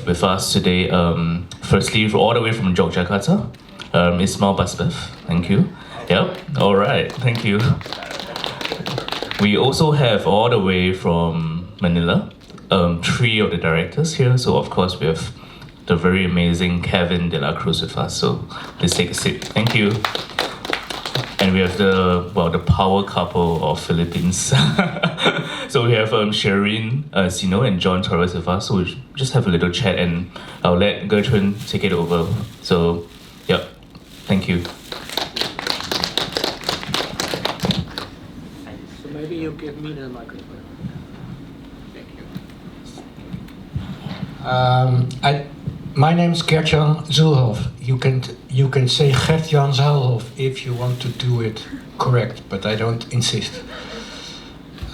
with us today. Firstly, all the way from Yogyakarta, Ismail Basbev. Thank you. Yep. All right. Thank you. We also have all the way from Manila, three of the directors here. So of course we have the very amazing Kevin De La Cruz with us. So please take a seat. Thank you. And we have the power couple of Philippines. So we have Shireen Sino and John Torres with us. So we'll just have a little chat and I'll let Gertjan take it over. So, yep, thank you. So maybe you give me the microphone. Thank you. My name is Gertjan Zuilhof. You can say Gertjan Zuilhof if you want to do it correct, but I don't insist.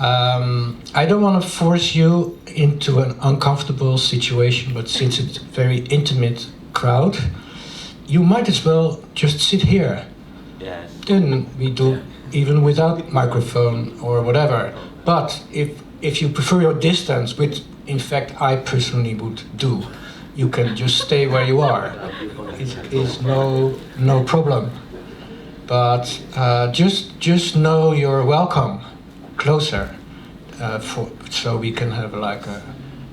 I don't want to force you into an uncomfortable situation, but since it's a very intimate crowd, you might as well just sit here. Yes. Then we do even without microphone or whatever. But if you prefer your distance, which in fact I personally would do, you can just stay where you are. It's no problem. But just know you're welcome closer, so we can have like a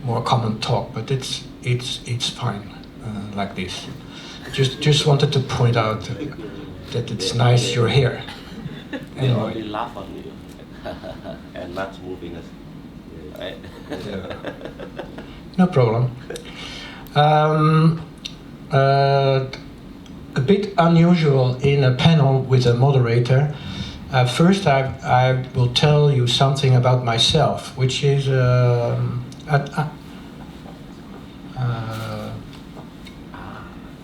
more common talk. But it's fine like this. Just wanted to point out that it's nice you're here. They only laugh on you and not moving us. Right? No problem. A bit unusual in a panel with a moderator. First, I will tell you something about myself, which is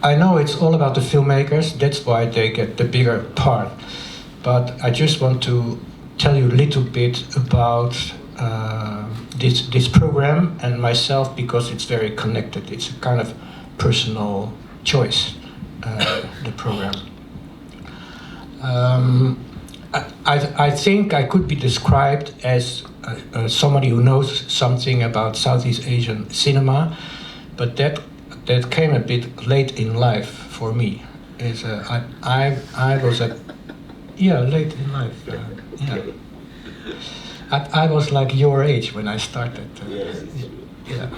I know it's all about the filmmakers, that's why they get the bigger part. But I just want to tell you a little bit about this program and myself, because it's very connected. It's a kind of personal choice, the program. I think I could be described as somebody who knows something about Southeast Asian cinema, but that came a bit late in life for me. I was late in life. Yeah. I was like your age when I started. Yeah.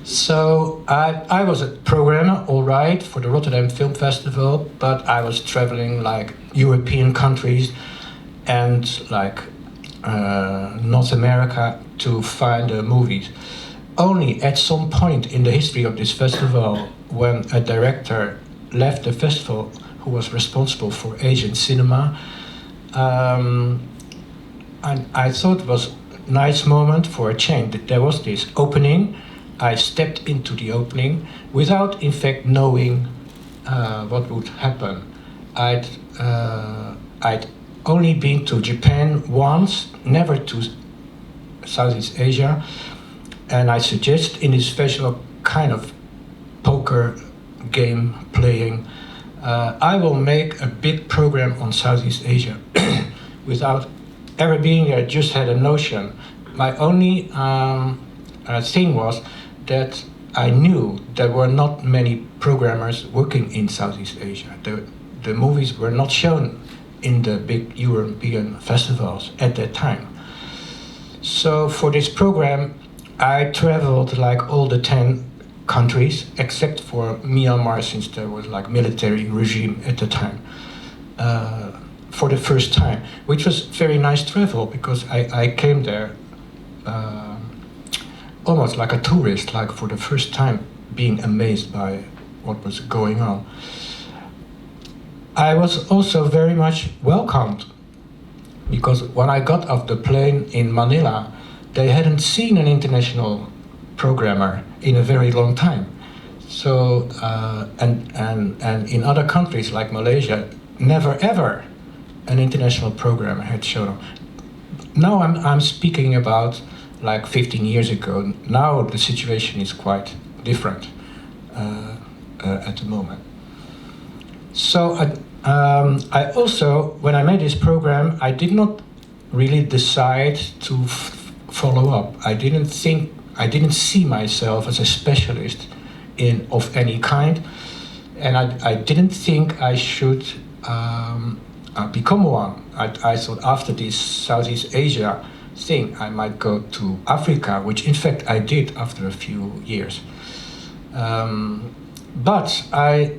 So I was a programmer, all right, for the Rotterdam Film Festival, but I was traveling like European countries and like North America to find movies. Only at some point in the history of this festival, when a director left the festival who was responsible for Asian cinema, and I thought it was a nice moment for a change. There was this opening. I stepped into the opening without, in fact, knowing what would happen. I'd only been to Japan once, never to Southeast Asia, and I suggest in this festival kind of poker game playing, I will make a big program on Southeast Asia without ever being there. Just had a notion. My only thing was that I knew there were not many programmers working in Southeast Asia. The movies were not shown in the big European festivals at that time. So for this program, I traveled like all the 10 countries, except for Myanmar, since there was like military regime at the time, for the first time, which was very nice travel, because I came there almost like a tourist, like for the first time, being amazed by what was going on. I was also very much welcomed, because when I got off the plane in Manila, they hadn't seen an international programmer in a very long time. So, and in other countries like Malaysia, never ever an international programmer had shown up. Now I'm speaking about like 15 years ago. Now the situation is quite different at the moment. So I also, when I made this program, I did not really decide to follow up. I didn't think I didn't see myself as a specialist of any kind, and I didn't think I should become one. I thought after this Southeast Asia thing, I might go to Africa, which in fact I did after a few years. But I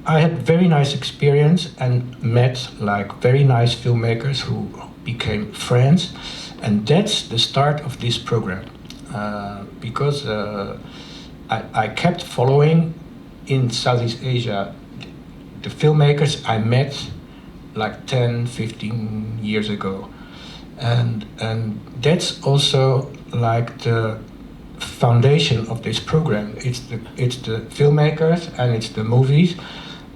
had very nice experience and met like very nice filmmakers who became friends, and that's the start of this program. Because I kept following in Southeast Asia the filmmakers I met like 10, 15 years ago. And that's also like the foundation of this program. It's the filmmakers and it's the movies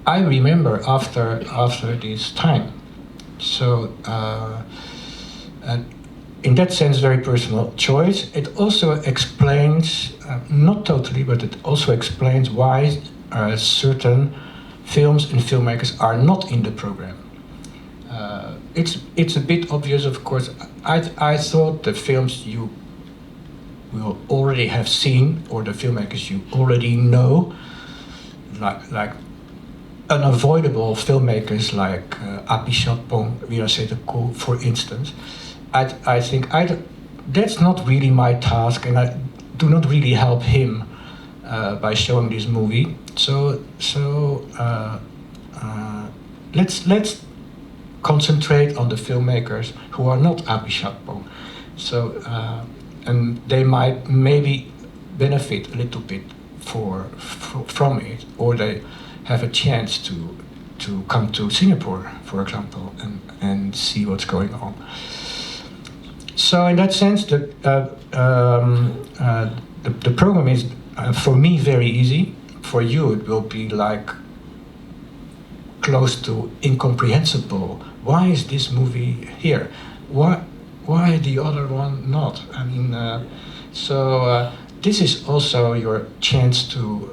I remember after this time. So and in that sense, very personal choice. It also explains, not totally, but it also explains why certain films and filmmakers are not in the program. It's a bit obvious, of course. I thought the films you will already have seen, or the filmmakers you already know, like unavoidable filmmakers like Api Chatpong, Weerasethakul, for instance. I think that's not really my task, and I do not really help him by showing this movie. So let's concentrate on the filmmakers who are not Api Chatpong. So and they might maybe benefit a little bit from it, or they have a chance to come to Singapore, for example, and see what's going on. So in that sense, the program is for me very easy. For you, it will be like close to incomprehensible. Why is this movie here? Why the other one not? I mean, this is also your chance to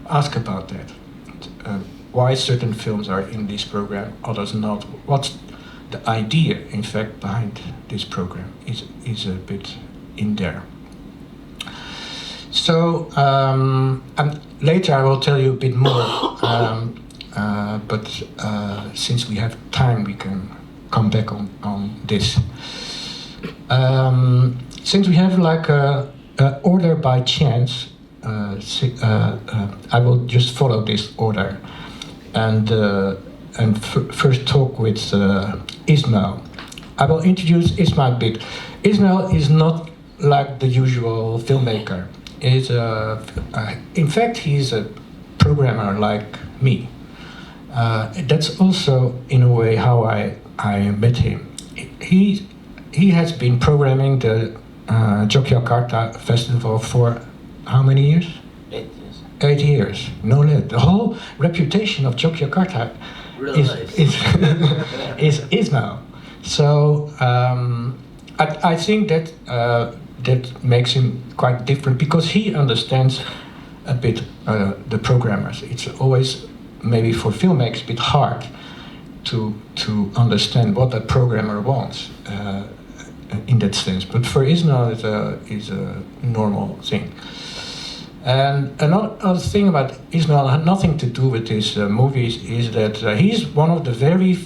ask about that. Why certain films are in this program, others not? What's the idea, in fact, behind this program is a bit in there. So, and later I will tell you a bit more, but since we have time, we can come back on this. Since we have like a order by chance, I will just follow this order and first talk with Ismail. I will introduce Ismail a bit. Ismail is not like the usual filmmaker. In fact, he's a programmer like me. That's also, in a way, how I met him. He has been programming the Yogyakarta Festival for how many years? 8 years. 8 years, no less. The whole reputation of Yogyakarta is Ismail. So I think that makes him quite different, because he understands a bit the programmers. It's always, maybe for filmmakers, a bit hard to understand what a programmer wants in that sense. But for Ismail, it's a normal thing. And another thing about Ismail had nothing to do with his movies is that he's one of the very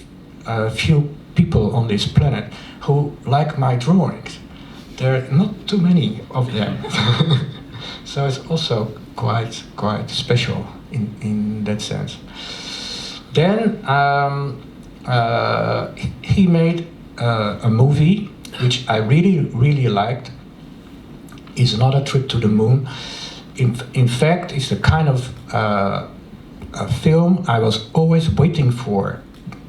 few people on this planet who like my drawings. There are not too many of them. So it's also quite special in that sense. Then he made a movie which I really liked. It's Another Trip to the Moon. In fact, it's a kind of a film I was always waiting for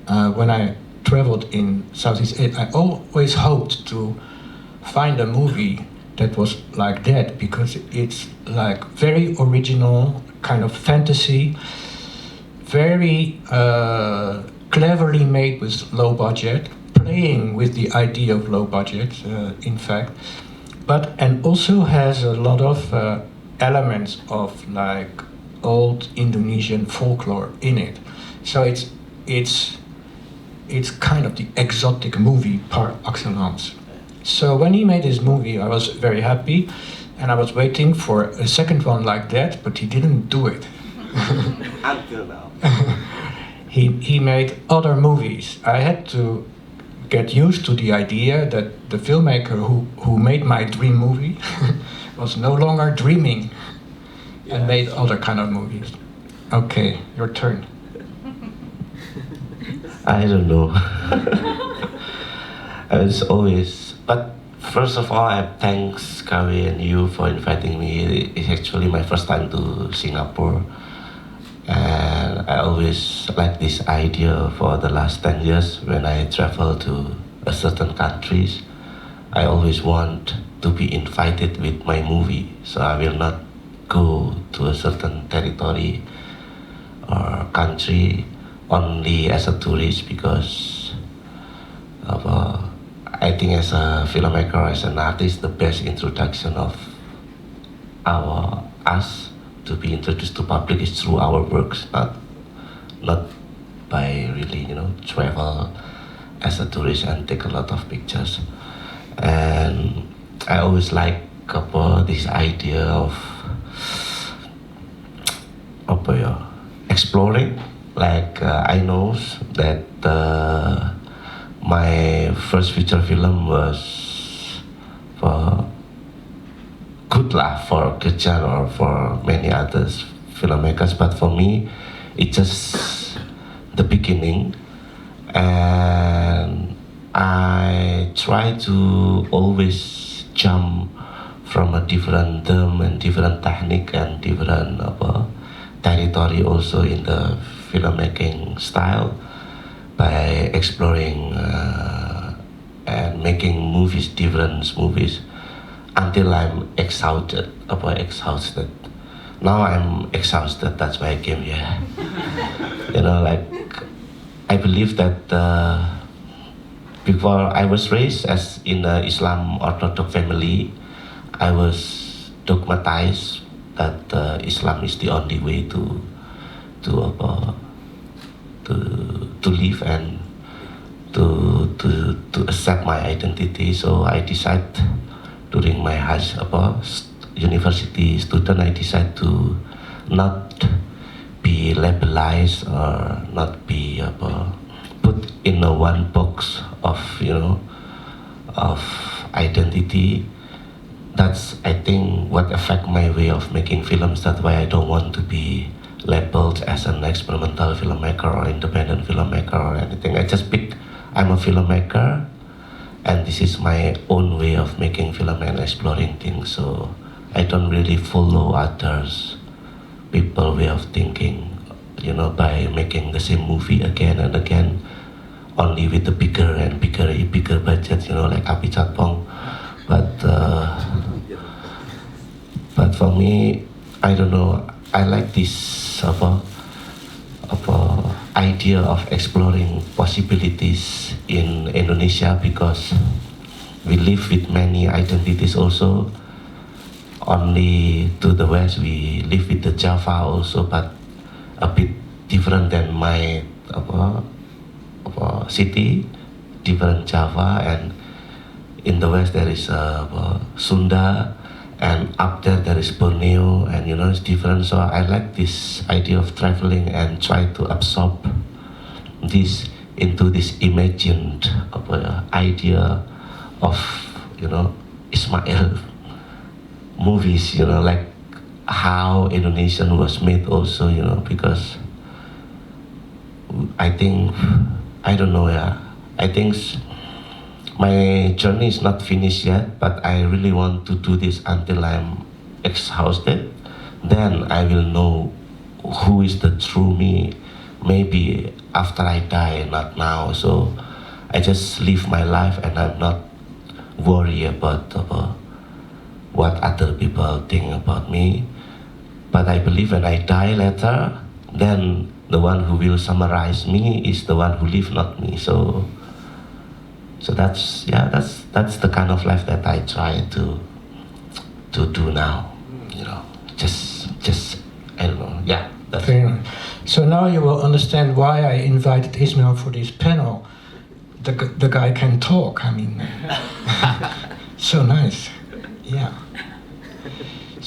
when I traveled in Southeast Asia. I always hoped to find a movie that was like that, because it's like very original, kind of fantasy, very cleverly made with low budget, playing with the idea of low budget, in fact, and also has a lot of elements of like old Indonesian folklore in it. So it's kind of the exotic movie par excellence. So when he made this movie, I was very happy, And I was waiting for a second one like that, but he didn't do it. Until now. He made other movies. I had to get used to the idea that the filmmaker who made my dream movie was no longer dreaming and made other kind of movies. Okay, your turn. I don't know. It's always, but first of all, I thanks Kawi and you for inviting me. It's actually my first time to Singapore, and I always like this idea for the last 10 years when I travel to a certain countries. I always want to be invited with my movie, so I will not go to a certain territory or country only as a tourist, because of, I think as a filmmaker, as an artist, the best introduction of us to be introduced to public is through our works, not by really travel as a tourist and take a lot of pictures. And I always like this idea of exploring. Like I know that my first feature film was for good lah for Gertjan or for many others filmmakers, but for me it's just the beginning, and I try to always jump from a different term and different technique and different territory also in the filmmaking style, by exploring and making movies, different movies, until I'm exhausted. Now I'm exhausted, that's why I came here. Like I believe that before I was raised as in the Islam Orthodox family, I was dogmatized that Islam is the only way to live and to accept my identity. So I decided during my university student, I decided to not be labelized or not be put in a one box of of identity. That's, I think, what affect my way of making films. That's why I don't want to be labeled as an experimental filmmaker or independent filmmaker or anything. I just pick, I'm a filmmaker, and this is my own way of making film and exploring things. So I don't really follow others people way of thinking, by making the same movie again and again, only with the bigger and bigger budget, like Api Chatpong. But for me, I don't know, I like this idea of exploring possibilities in Indonesia, because we live with many identities also. Only to the west we live with the Java also, but a bit different than my city, different Java, and in the west there is Sunda, and up there is Borneo, and it's different. So I like this idea of traveling and try to absorb this into this imagined idea of Ismail movies, like how Indonesian was made also, because I think, I don't know, I think my journey is not finished yet, but I really want to do this until I'm exhausted. Then I will know who is the true me, maybe after I die, not now. So I just live my life, and I'm not worried about what other people think about me. But I believe when I die later, then the one who will summarize me is the one who lived, not me. So that's the kind of life that I try to do now. Just I don't know. Yeah. That's Fair enough. So now you will understand why I invited Ismail for this panel. The guy can talk. I mean, so nice. Yeah.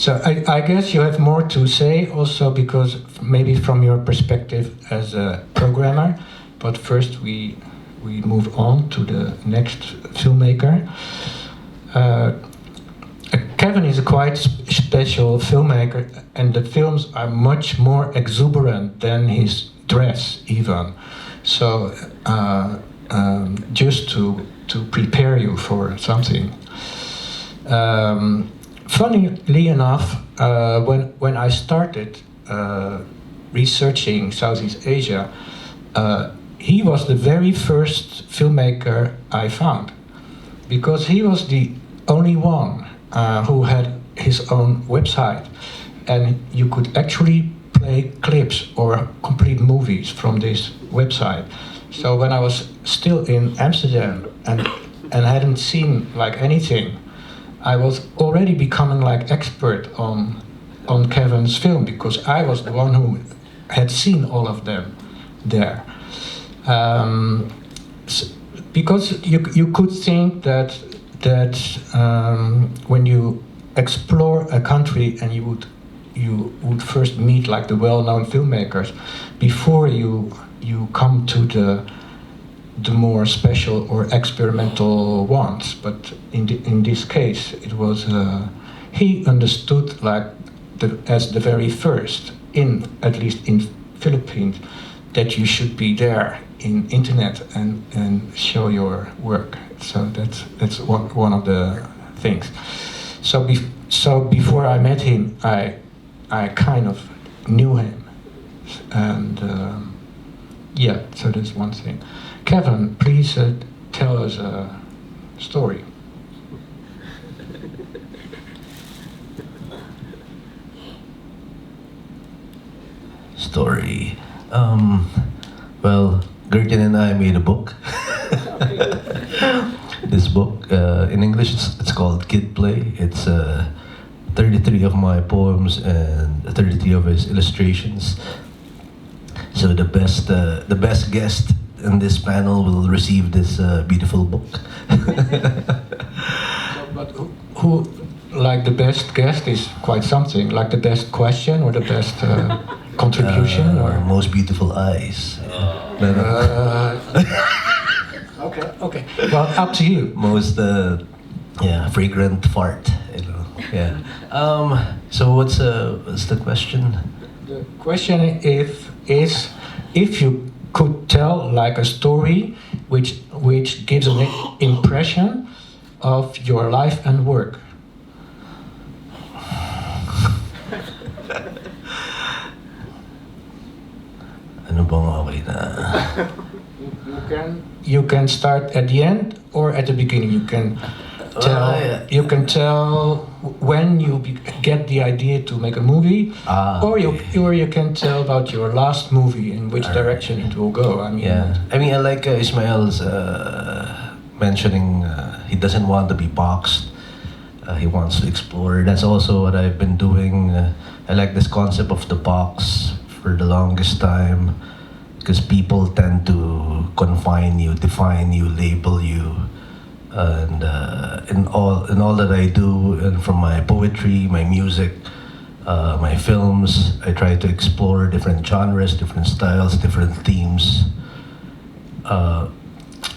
So I guess you have more to say also because maybe from your perspective as a programmer, but first we move on to the next filmmaker. Kevin is a quite special filmmaker, and the films are much more exuberant than his dress even. So just to prepare you for something. Funnily enough, when I started researching Southeast Asia, he was the very first filmmaker I found, because he was the only one who had his own website, and you could actually play clips or complete movies from this website. So when I was still in Amsterdam and hadn't seen like anything, I was already becoming like expert on Kevin's film, because I was the one who had seen all of them there. Because you could think that when you explore a country and you would first meet like the well-known filmmakers before you come to the more special or experimental ones, but in this case it was he understood like as the very first, at least in Philippines, that you should be there in internet and show your work. So that's one of the things. So before I met him, I kind of knew him, and yeah. So that's one thing. Kevin, please tell us a story. Story. Well, Gertjan and I made a book. This book, in English, it's called Kid Play. It's 33 of my poems and 33 of his illustrations. So the best guest in this panel will receive this beautiful book. But who, like the best guest is quite something. Like the best question or the best contribution or most beautiful eyes. Okay. Well, up to you. Most fragrant fart. You know. Yeah. So what's the question? The question is if you could tell like a story which gives an impression of your life and work. Ano bang okay na? You can start at the end or at the beginning. You can tell. You can tell when you get the idea to make a movie, or you can tell about your last movie and which direction it will go. I mean, I like Ismail's mentioning he doesn't want to be boxed. He wants to explore. That's also what I've been doing. I like this concept of the box for the longest time, because people tend to confine you, define you, label you, and in all that I do, and from my poetry, my music, my films, I try to explore different genres, different styles, different themes.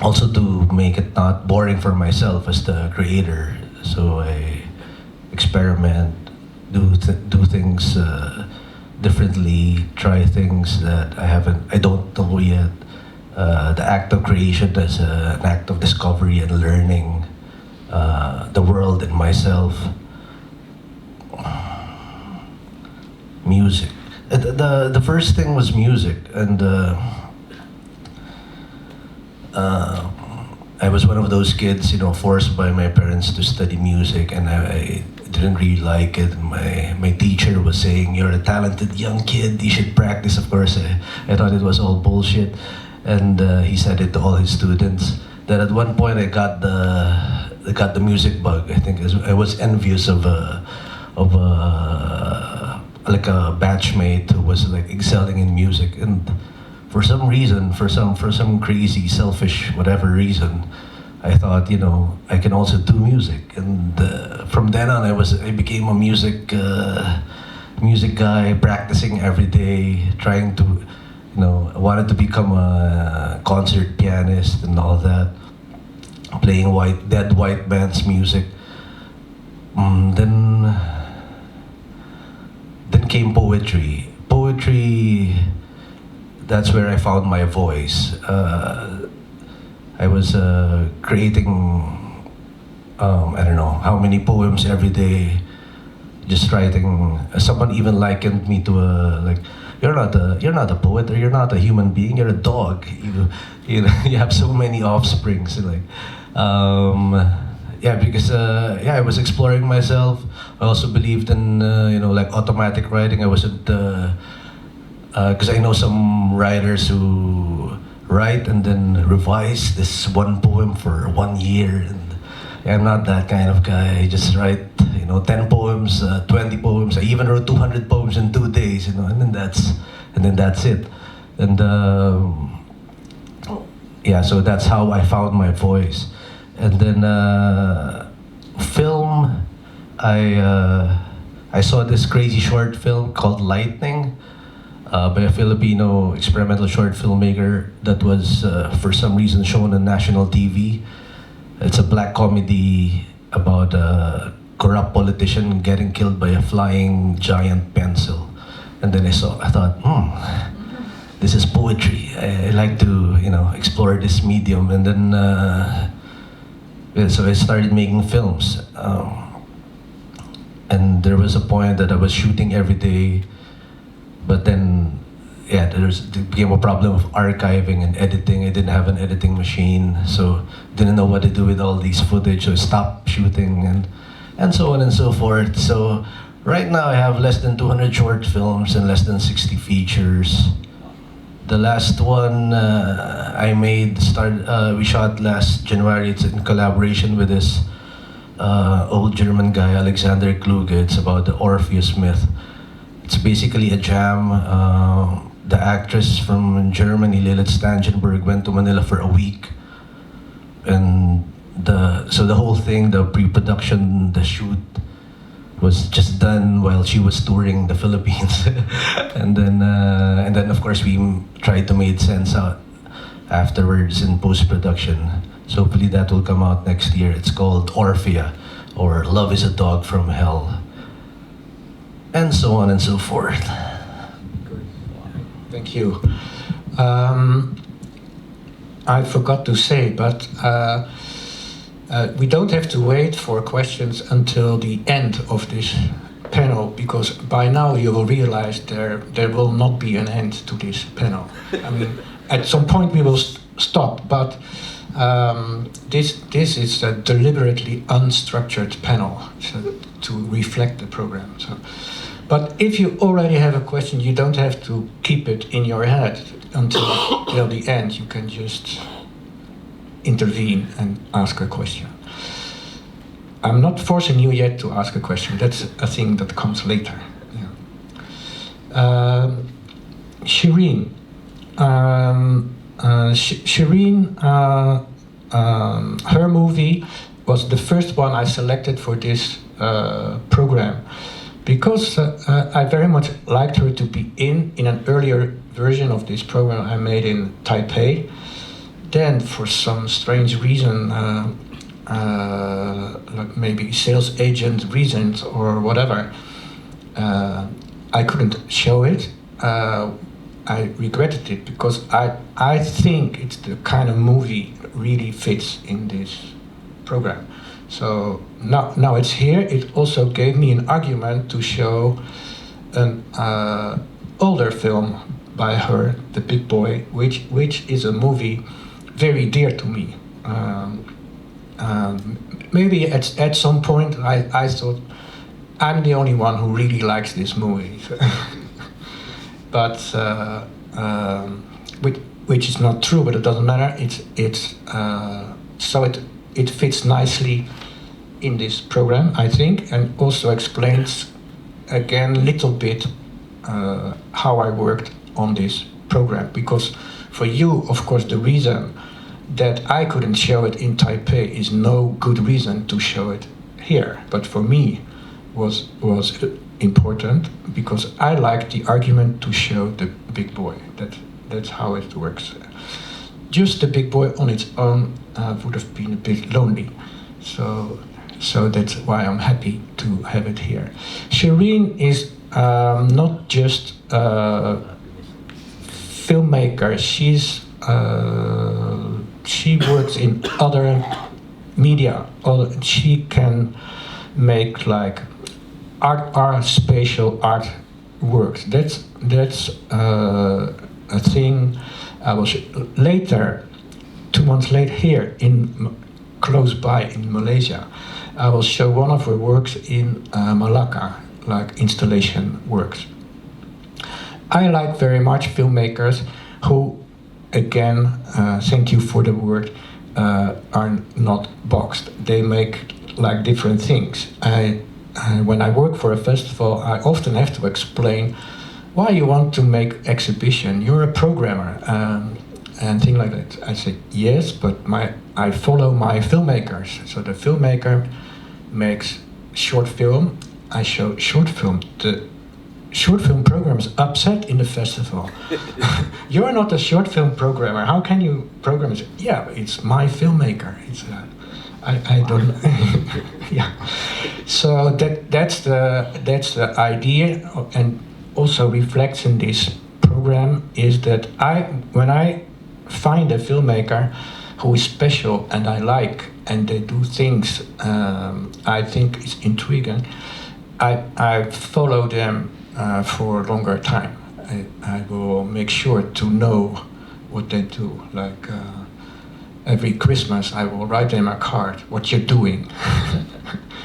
Also to make it not boring for myself as the creator, so I experiment, do things differently, try things that I don't know yet. The act of creation is an act of discovery and learning the world and myself. Music. The first thing was music, and I was one of those kids, forced by my parents to study music, and I didn't really like it. My teacher was saying, "You're a talented young kid, you should practice." Of course, I thought it was all bullshit, and he said it to all his students. Then at one point, I got the music bug. I think I was envious of a batchmate who was like excelling in music, and for some reason, for some crazy, selfish, whatever reason, I thought, I can also do music. And from then on, I became a music guy, practicing every day, trying to, I wanted to become a concert pianist and all that, playing dead white band's music. Then came poetry. Poetry, that's where I found my voice. I was creating, I don't know how many poems every day, just writing. Someone even likened me to you're not a poet, or you're not a human being, you're a dog. You have so many offsprings. Because I was exploring myself. I also believed in automatic writing. I wasn't because I know some writers who write and then revise this one poem for 1 year, and I'm not that kind of guy. I just write 10 poems, 20 poems. I even wrote 200 poems in 2 days, and then that's it. And so that's how I found my voice. And then film, I saw this crazy short film called Lightning, by a Filipino experimental short filmmaker that was for some reason shown on national TV. It's a black comedy about a corrupt politician getting killed by a flying giant pencil. And then I thought, this is poetry. I like to explore this medium. And then so I started making films. And there was a point that I was shooting every day, but then there became a problem of archiving and editing. I didn't have an editing machine, so didn't know what to do with all these footage, so I stopped shooting and so on and so forth. So right now I have less than 200 short films and less than 60 features. The last one we shot last January. It's in collaboration with this old German guy, Alexander Kluge. It's about the Orpheus myth. It's basically a jam. The actress from Germany, Lilith Stangenberg, went to Manila for a week, and the whole thing, the pre-production, the shoot, was just done while she was touring the Philippines. and then of course we tried to make sense out afterwards in post-production. So hopefully that will come out next year. It's called Orphea, or Love is a Dog from Hell, and so on and so forth. Thank you. I forgot to say, but we don't have to wait for questions until the end of this panel, because by now you will realize there will not be an end to this panel. I mean, at some point we will stop, but this is a deliberately unstructured panel to reflect the program. So, but if you already have a question, you don't have to keep it in your head until the end. You can just intervene and ask a question. I'm not forcing you yet to ask a question. That's a thing that comes later. Yeah. Shireen. Shireen, her movie was the first one I selected for this program, because I very much liked her to be in an earlier version of this program I made in Taipei. Then, for some strange reason, like maybe sales agent reasons or whatever, I couldn't show it. I regretted it, because I think it's the kind of movie that really fits in this program. So now it's here. It also gave me an argument to show an older film by her, The Big Boy, which is a movie very dear to me. Maybe at some point I thought I'm the only one who really likes this movie. But which is not true, but it doesn't matter. It fits nicely in this program, I think, and also explains again a little bit how I worked on this program. Because for you, of course, the reason that I couldn't show it in Taipei is no good reason to show it here. But for me, was important because I like the argument to show the big boy. That's how it works. Just the big boy on its own would have been a bit lonely. So that's why I'm happy to have it here. Shireen is not just a filmmaker. She works in other media. She can make like art spatial art works. That's a thing. I was later, 2 months later, here in close by in Malaysia. I will show one of her works in Malacca, like installation works. I like very much filmmakers who, again, thank you for the word, are not boxed. They make like different things. When I work for a festival, I often have to explain why you want to make exhibition. You're a programmer and things like that. I say yes, but I follow my filmmakers. So the filmmaker makes short film. I show short film. The short film program is upset in the festival. You're not a short film programmer. How can you program it? Yeah, it's my filmmaker. It's I don't. Yeah. So that's the idea, and also reflects in this program is that when I find a filmmaker who is special and I like, and they do things I think is intriguing, I follow them for a longer time. I will make sure to know what they do. Like every Christmas, I will write them a card. What you're doing?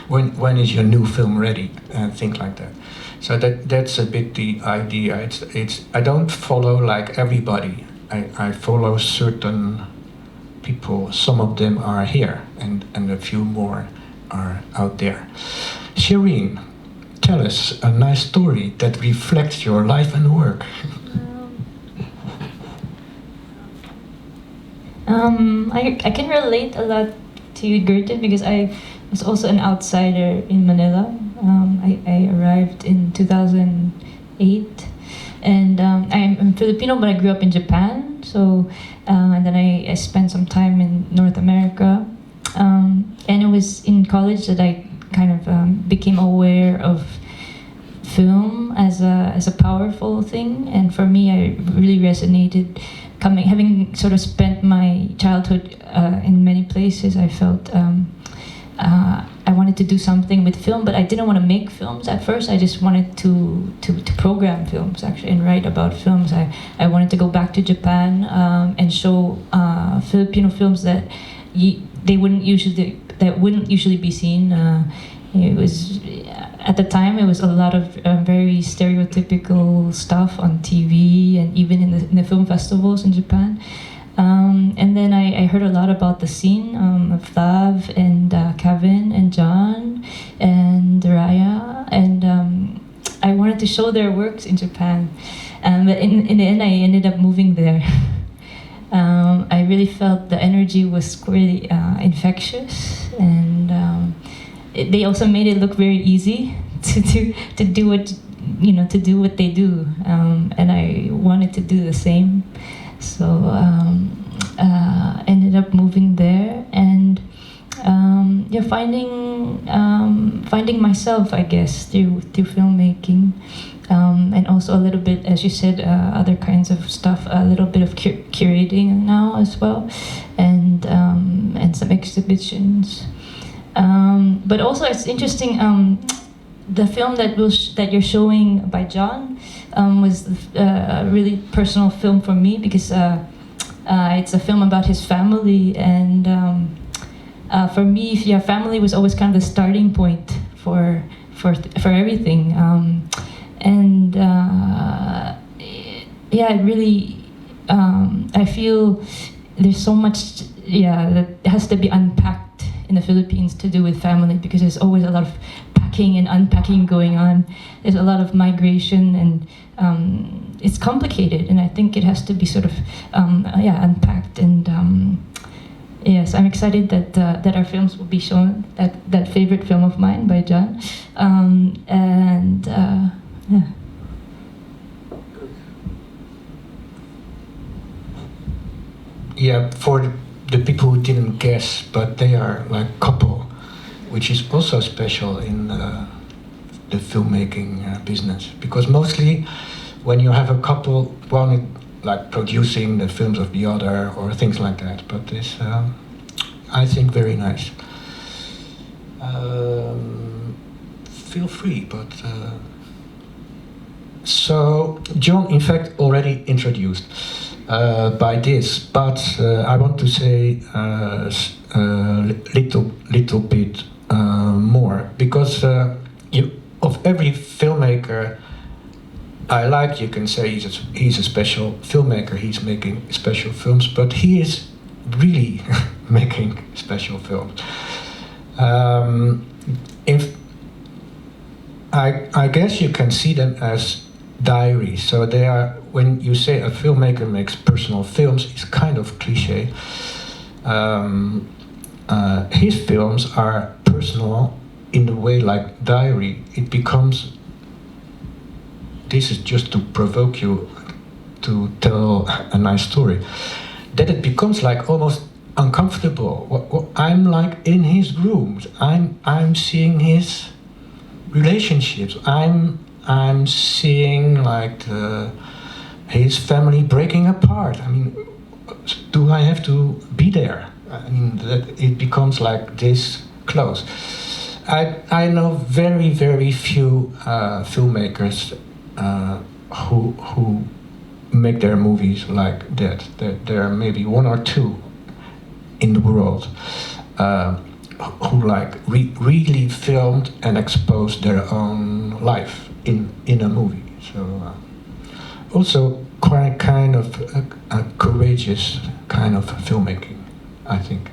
when is your new film ready? And things like that. So that's a bit the idea. It's I don't follow like everybody. I follow certain people. Some of them are here, and a few more are out there. Shireen, tell us a nice story that reflects your life and work. I can relate a lot to you, Gertjan, because I was also an outsider in Manila. I arrived in 2008, and I'm Filipino, but I grew up in Japan. So, and then I spent some time in North America, and it was in college that I kind of became aware of film as a powerful thing. And for me, I really resonated. Having sort of spent my childhood in many places, I felt I wanted to do something with film, but I didn't want to make films at first. I just wanted to program films, actually, and write about films. I wanted to go back to Japan and show Filipino films that wouldn't usually be seen. It was at the time it was a lot of very stereotypical stuff on TV and even in the film festivals in Japan. And then I heard a lot about the scene of Flav and Kevin and John and Raya, and I wanted to show their works in Japan. But in the end, I ended up moving there. I really felt the energy was really infectious, and they also made it look very easy to do what they do, and I wanted to do the same. So ended up moving there, and finding myself, I guess, through filmmaking, and also a little bit, as you said, other kinds of stuff, a little bit of curating now as well, and some exhibitions. But also, it's interesting. The film that you're showing by John was a really personal film for me, because it's a film about his family, and for me, family was always kind of the starting point for everything, and it really I feel there's so much that has to be unpacked in the Philippines to do with family, because there's always a lot of packing and unpacking going on. There's a lot of migration, and it's complicated, and I think it has to be sort of unpacked, and yes, I'm excited that that our films will be shown. That favorite film of mine by John, and yeah. Yeah, for the people who didn't guess, but they are like couple, which is also special in the filmmaking business. Because mostly when you have a couple, one is like producing the films of the other or things like that. But it's, I think, very nice. Feel free, but... So John, in fact, already introduced by this, but I want to say little bit more, because of every filmmaker I like, you can say he's a special filmmaker. He's making special films, but he is really making special films. If I guess you can see them as diaries. So they are, when you say a filmmaker makes personal films, it's kind of cliche. His films are personal in the way like diary. It becomes, this is just to provoke you to tell a nice story, that it becomes like almost uncomfortable. I'm like in his rooms. I'm seeing his relationships. I'm seeing like his family breaking apart. I mean, do I have to be there? I mean, that it becomes like this close. I know very, very few filmmakers who make their movies like that. There are maybe one or two in the world who like really filmed and exposed their own life in a movie. So also quite kind of a courageous kind of filmmaking, I think.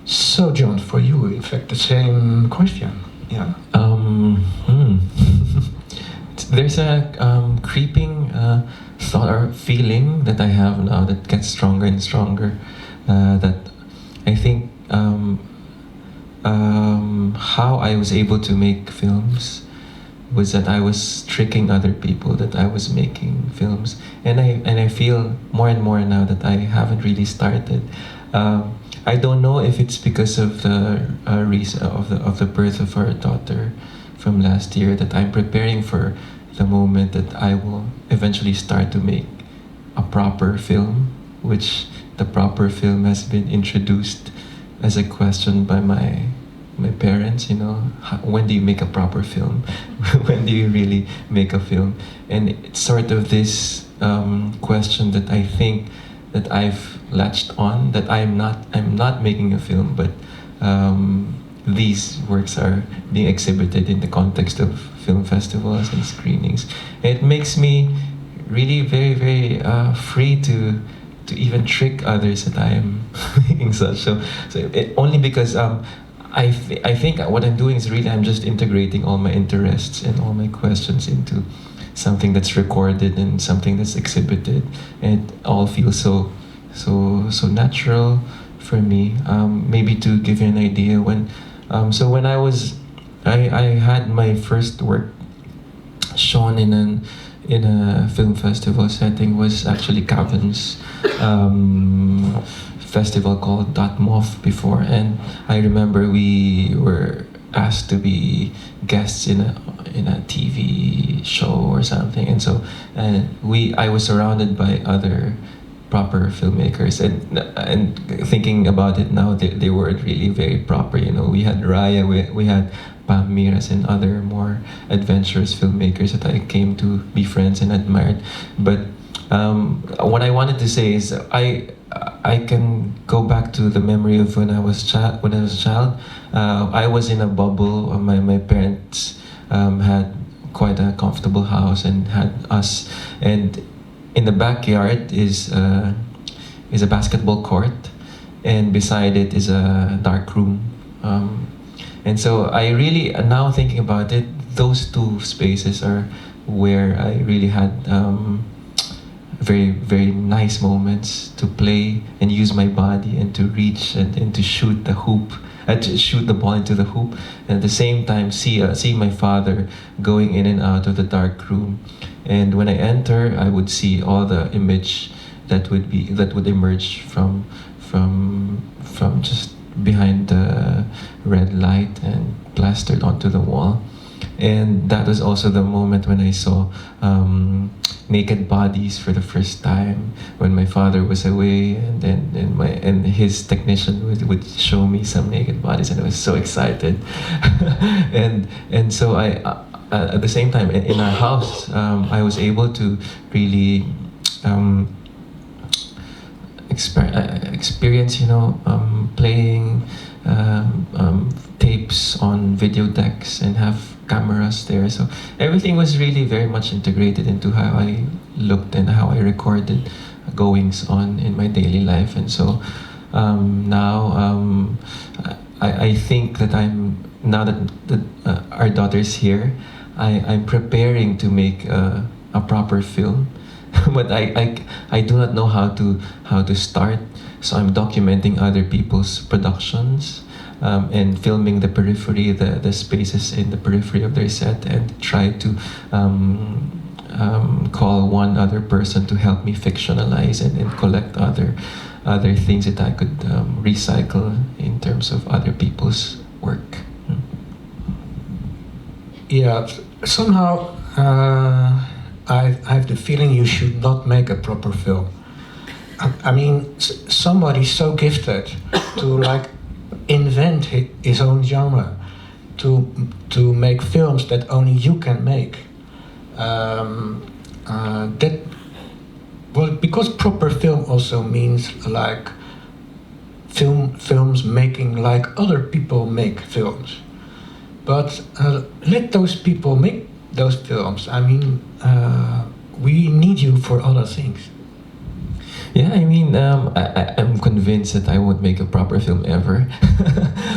So John, for you, in fact, the same question. Yeah. There's a creeping thought or feeling that I have now that gets stronger and stronger. That I think how I was able to make films was that I was tricking other people that I was making films, and I feel more and more now that I haven't really started. I don't know if it's because of the reason of the birth of our daughter from last year, that I'm preparing for the moment that I will eventually start to make a proper film, which the proper film has been introduced as a question by my parents. You know, when do you make a proper film? When do you really make a film? And it's sort of this question that I think that I've latched on, that I'm not making a film, but these works are being exhibited in the context of film festivals and screenings. And it makes me really very, very free to even trick others that I am making such. So only because I think what I'm doing is really, I'm just integrating all my interests and all my questions into something that's recorded and something that's exhibited, and it all feels so natural for me. Maybe to give you an idea, when when I had my first work shown in a film festival setting, was actually Cavan's festival called .mof before, and I remember we were asked to be guests in a TV show or something, and so I was surrounded by other proper filmmakers, and thinking about it now, they weren't really very proper. You know, we had Raya, we had Pam Miras, and other more adventurous filmmakers that I came to be friends and admired. But what I wanted to say is I can go back to the memory of when I was a child. I was in a bubble. My parents had quite a comfortable house and had us, and in the backyard is a basketball court, and beside it is a dark room. And so I really, now thinking about it, those two spaces are where I really had very, very nice moments to play and use my body and to reach and to shoot the hoop, to shoot the ball into the hoop, and at the same time see my father going in and out of the dark room. And when I enter, I would see all the image that would emerge from just behind the red light and plastered onto the wall. And that was also the moment when I saw naked bodies for the first time, when my father was away, and his technician would show me some naked bodies, and I was so excited. and so I at the same time in our house, I was able to really experience, playing tapes on video decks and have cameras there. So everything was really very much integrated into how I looked and how I recorded goings on in my daily life. And so now I think that now that our daughter's here, I'm preparing to make a proper film. But I do not know how to start, so I'm documenting other people's productions, and filming the periphery, the spaces in the periphery of their set, and try to call one other person to help me fictionalize and collect other things that I could recycle in terms of other people's work. Yeah, somehow I have the feeling you should not make a proper film. I mean, somebody so gifted to like invent his own genre, to make films that only you can make. Because proper film also means like films making like other people make films. But let those people make those films. I mean, we need you for other things. Yeah, I mean, I'm convinced that I won't make a proper film ever.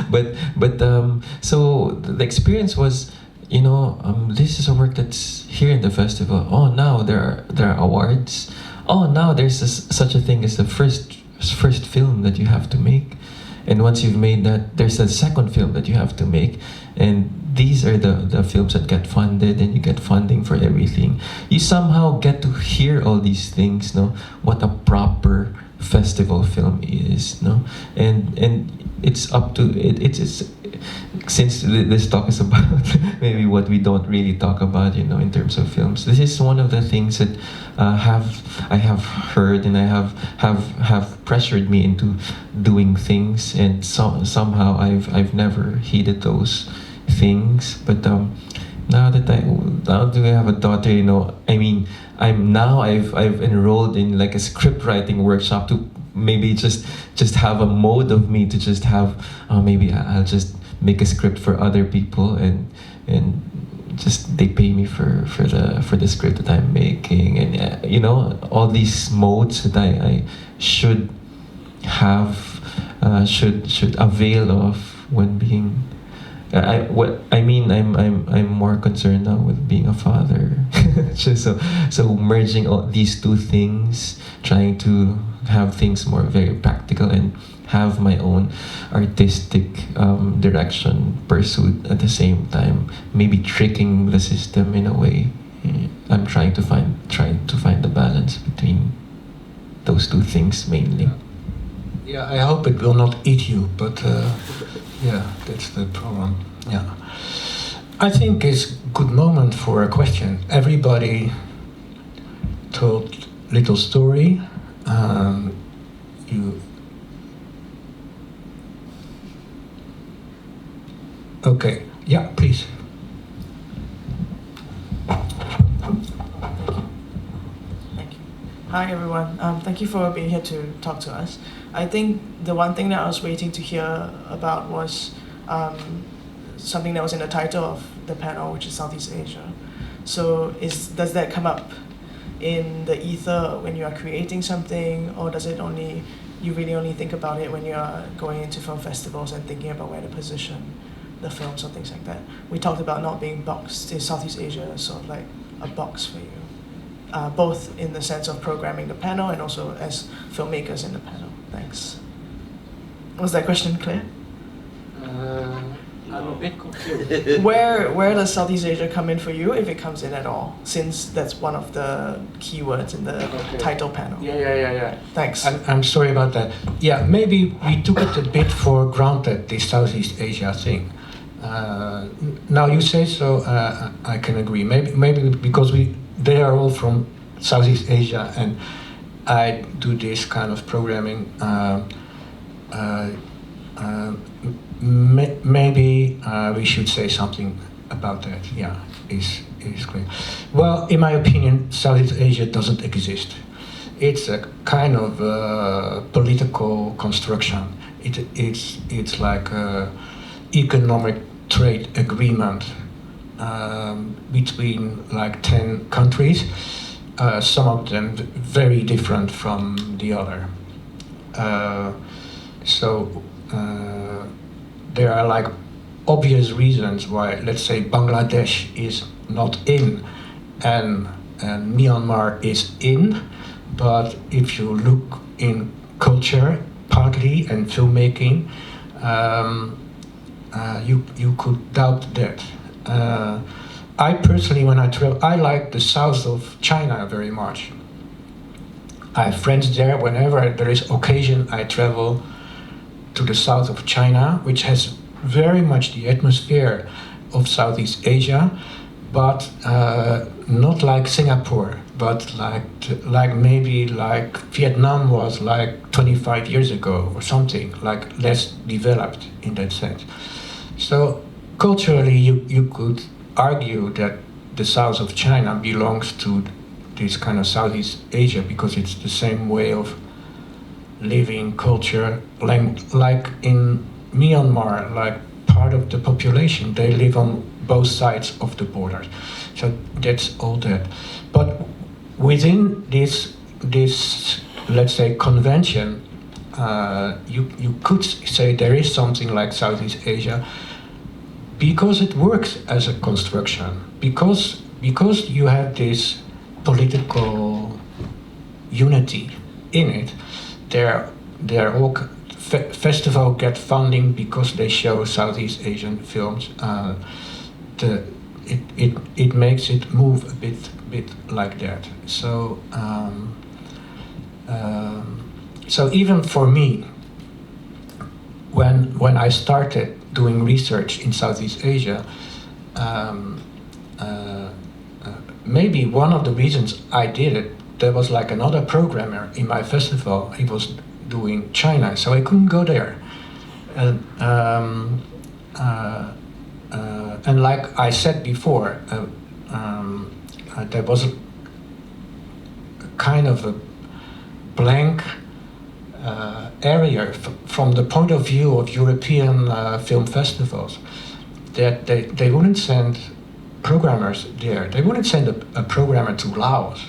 but so the experience was, this is a work that's here in the festival. Oh, now there are awards. Oh, now there's such a thing as the first film that you have to make. And once you've made that, there's a second film that you have to make. And these are the films that get funded, and you get funding for everything. You somehow get to hear all these things, what a proper festival film is, and it's up to it's since this talk is about maybe what we don't really talk about, in terms of films. This is one of the things that I have heard, and I have pressured me into doing things, and somehow I've never heeded those things. But now that I have a daughter, I mean, I've enrolled in like a script writing workshop to maybe just have a mode of me to just have maybe I'll just make a script for other people, and just they pay me for the script that I'm making, and all these modes that I should have should avail of when being. I'm more concerned now with being a father. so merging all these two things, trying to have things more very practical and have my own artistic direction pursued at the same time, maybe tricking the system in a way. I'm trying to find the balance between those two things mainly. Yeah, I hope it will not eat you, but yeah, that's the problem. Yeah, I think it's a good moment for a question. Everybody told little story. Okay, yeah, please. Thank you. Hi everyone. Thank you for being here to talk to us. I think the one thing that I was waiting to hear about was something that was in the title of the panel, which is Southeast Asia. So does that come up in the ether when you are creating something, or does it you really only think about it when you are going into film festivals and thinking about where to position the films or things like that? We talked about not being boxed. Is Southeast Asia sort of like a box for you? both in the sense of programming the panel and also as filmmakers in the panel? Thanks. Was that question clear? I'm a bit confused. Where does Southeast Asia come in for you, if it comes in at all, since that's one of the keywords in the title panel? Yeah. Thanks. I'm sorry about that. Yeah, maybe we took it a bit for granted, this Southeast Asia thing. Now you say so, I can agree. Maybe because they are all from Southeast Asia, and I do this kind of programming. Maybe we should say something about that. Yeah, is clear. Well, in my opinion, Southeast Asia doesn't exist. It's a kind of political construction. It's like a economic trade agreement between like 10 countries. Some of them very different from the other. So there are like obvious reasons why, let's say, Bangladesh is not in and Myanmar is in, but if you look in culture partly and filmmaking, you could doubt that. I personally, when I travel, I like the south of China very much. I have friends there. Whenever there is occasion, I travel to the south of China, which has very much the atmosphere of Southeast Asia, but not like Singapore, but like maybe like Vietnam was like 25 years ago or something, like less developed in that sense. So culturally, you could argue that the south of China belongs to this kind of Southeast Asia because it's the same way of living, culture, like in Myanmar, like part of the population, they live on both sides of the border. So that's all that. But within this let's say, convention, you could say there is something like Southeast Asia because it works as a construction, because you have this political unity in it. They're all festival get funding because they show Southeast Asian films. It makes it move a bit like that. So so even for me, when I started doing research in Southeast Asia, maybe one of the reasons I did it, there was like another programmer in my festival. He was doing China, so I couldn't go there. And like I said before, there was a kind of a blank area from the point of view of European film festivals, that they wouldn't send programmers there. They wouldn't send a programmer to Laos.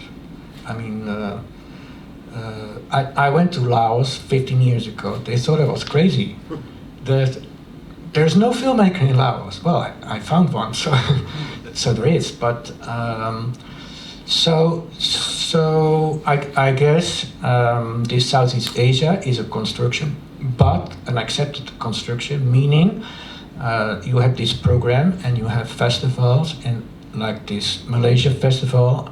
I mean, I went to Laos 15 years ago. They thought I was crazy. There's no filmmaker in Laos. Well, I found one, so so there is. But so I guess this Southeast Asia is a construction, but an accepted construction, meaning you have this program and you have festivals, and like this Malaysia festival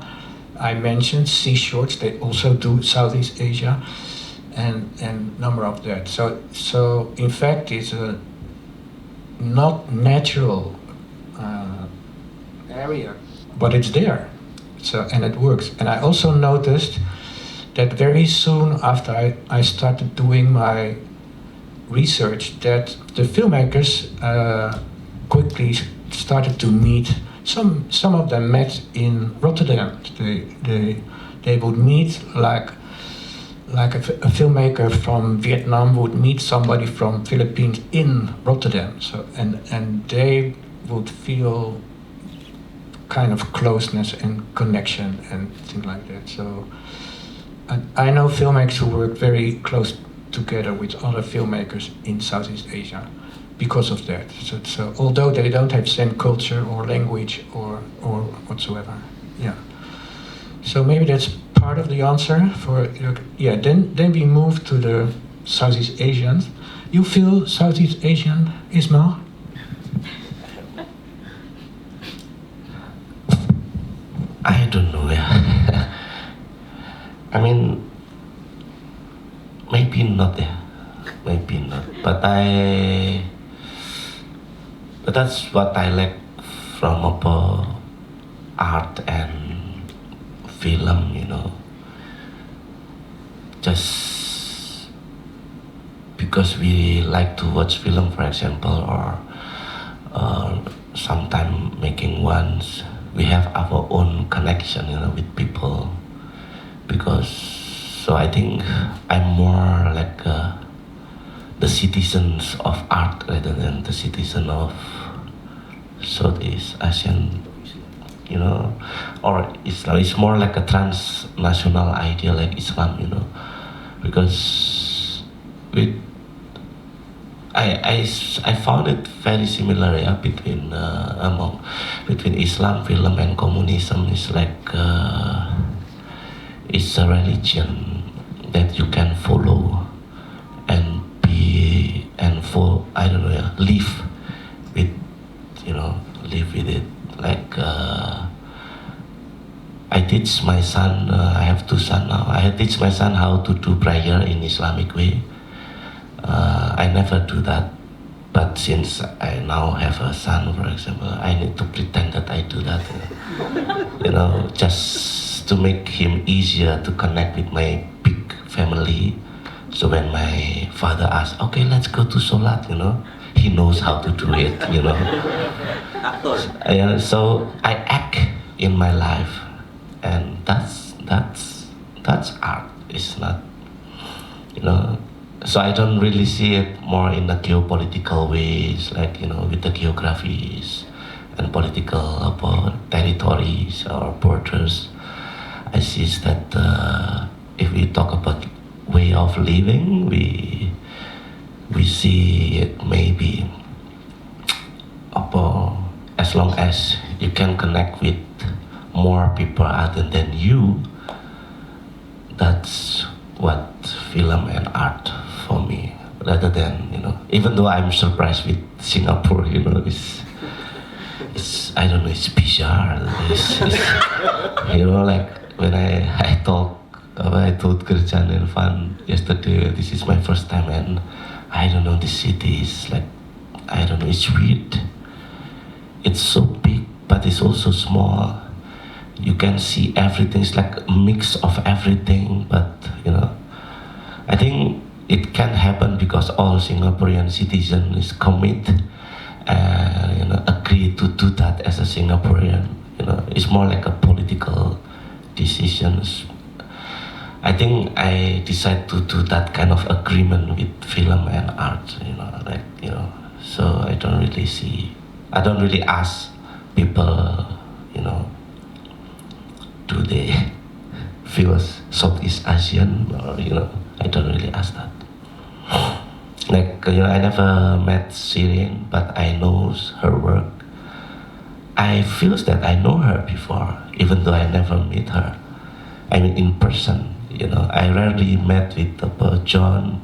I mentioned, Sea Shorts, they also do Southeast Asia, and number of that. So in fact, it's a not natural area, but it's there. So, and it works. And I also noticed that very soon after I started doing my research, that the filmmakers quickly started to meet. Some of them met in Rotterdam. They would meet like a filmmaker from Vietnam would meet somebody from Philippines in Rotterdam. So and they would feel kind of closeness and connection and things like that. So I know filmmakers who work very close together with other filmmakers in Southeast Asia because of that. So although they don't have same culture or language or whatsoever, yeah. So maybe that's part of the answer for your, yeah. Then we move to the Southeast Asians. You feel Southeast Asian, Ismail? I don't know. Yeah. I mean, maybe not. Yeah. Maybe not. But that's what I like from art and film. You know, just because we like to watch film, for example, or sometime making ones, we have our own connection, you know, with people. Because so I think I'm more like the citizens of art rather than the citizen of Southeast Asian, you know, or Islam. It's more like a transnational idea like Islam, you know, because with I found it very similar, yeah, between Islam, film, and communism. It's like it's a religion that you can follow and be and for I don't know, yeah, live with, you know, live with it. Like I teach my son. I have 2 sons now. I teach my son how to do prayer in Islamic way. I never do that, but since I now have a son, for example, I need to pretend that I do that, you know, just to make him easier to connect with my big family. So when my father asks, okay, let's go to Solat, you know, he knows how to do it, you know. So I act in my life, and that's art. It's not, you know. So I don't really see it more in the geopolitical ways, like, you know, with the geographies and political territories or borders. I see that if we talk about way of living, we see it maybe as long as you can connect with more people other than you. That's what film and art for me, rather than, you know, even though I'm surprised with Singapore, you know, it's I don't know, it's bizarre. It's, you know, like when I told Gertjan and Van yesterday, this is my first time, and I don't know, the city is like, I don't know, it's weird. It's so big, but it's also small. You can see everything. It's like a mix of everything, but, you know, I think it can happen because all Singaporean citizens commit and, you know, agree to do that as a Singaporean. You know, it's more like a political decisions. I think I decided to do that kind of agreement with film and art. You know, like, you know, so I don't really ask people, you know, do they feel Southeast Asian, or, you know, I don't really ask that. Like, you know, I never met Syrian, but I know her work. I feel that I know her before, even though I never meet her. I mean, in person, you know. I rarely met with John,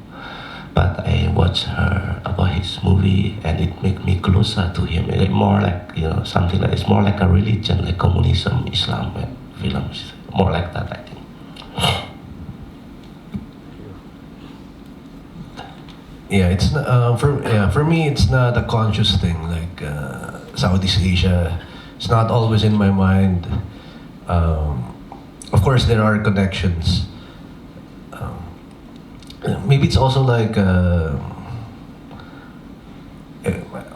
but I watched her about his movie, and it made me closer to him. It's more like, you know, something like, it's more like a religion, like communism, Islam, and films, more like that, I think. Yeah, it's not, for me, it's not a conscious thing. Like Southeast Asia, it's not always in my mind. Of course, there are connections. Maybe it's also like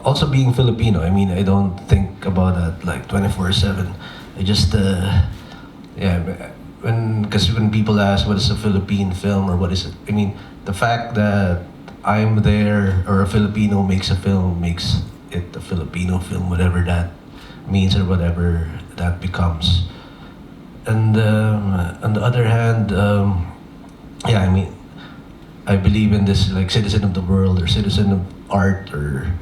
also being Filipino. I mean, I don't think about that like 24/7. I just because when people ask what is a Philippine film or what is it, I mean, the fact that I'm there or a Filipino makes a film makes it a Filipino film, whatever that means or whatever that becomes. And on the other hand, I mean, I believe in this like citizen of the world or citizen of art, or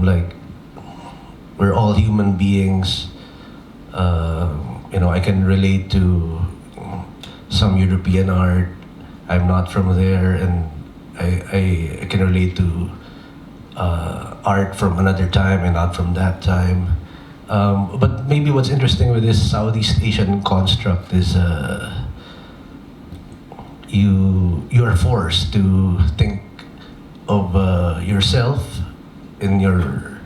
like we're all human beings. I can relate to some European art. I'm not from there, and I can relate to art from another time and not from that time. But maybe what's interesting with this Southeast Asian construct is you are forced to think of yourself in your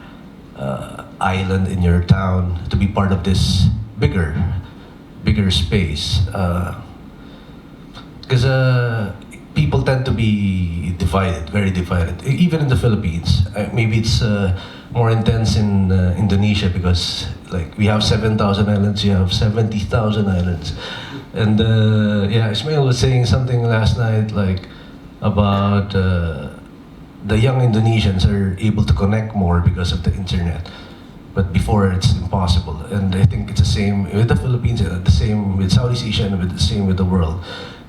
island, in your town, to be part of this bigger space. Because people tend to be divided, very divided, even in the Philippines. Maybe it's more intense in Indonesia because like we have 7,000 islands, you have 70,000 islands. And yeah, Ismail was saying something last night like about the young Indonesians are able to connect more because of the internet. But before it's impossible. And I think it's the same with the Philippines, the same with Southeast Asia, and the same with the world.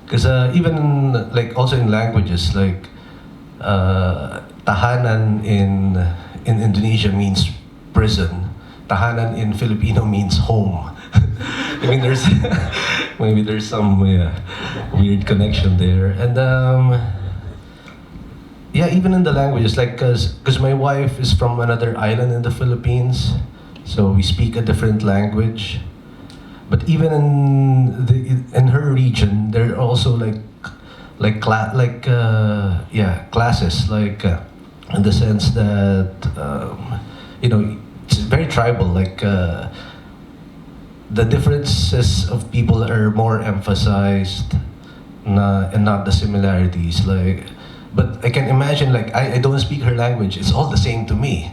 Because even like also in languages, like tahanan in Indonesia means prison. Tahanan in Filipino means home. I mean, there's maybe there's some weird connection there, and yeah, even in the languages, like because my wife is from another island in the Philippines, so we speak a different language. But even in her region, there are also classes, like in the sense that it's very tribal. Like the differences of people are more emphasized, and not the similarities. Like, but I can imagine, like I don't speak her language; it's all the same to me,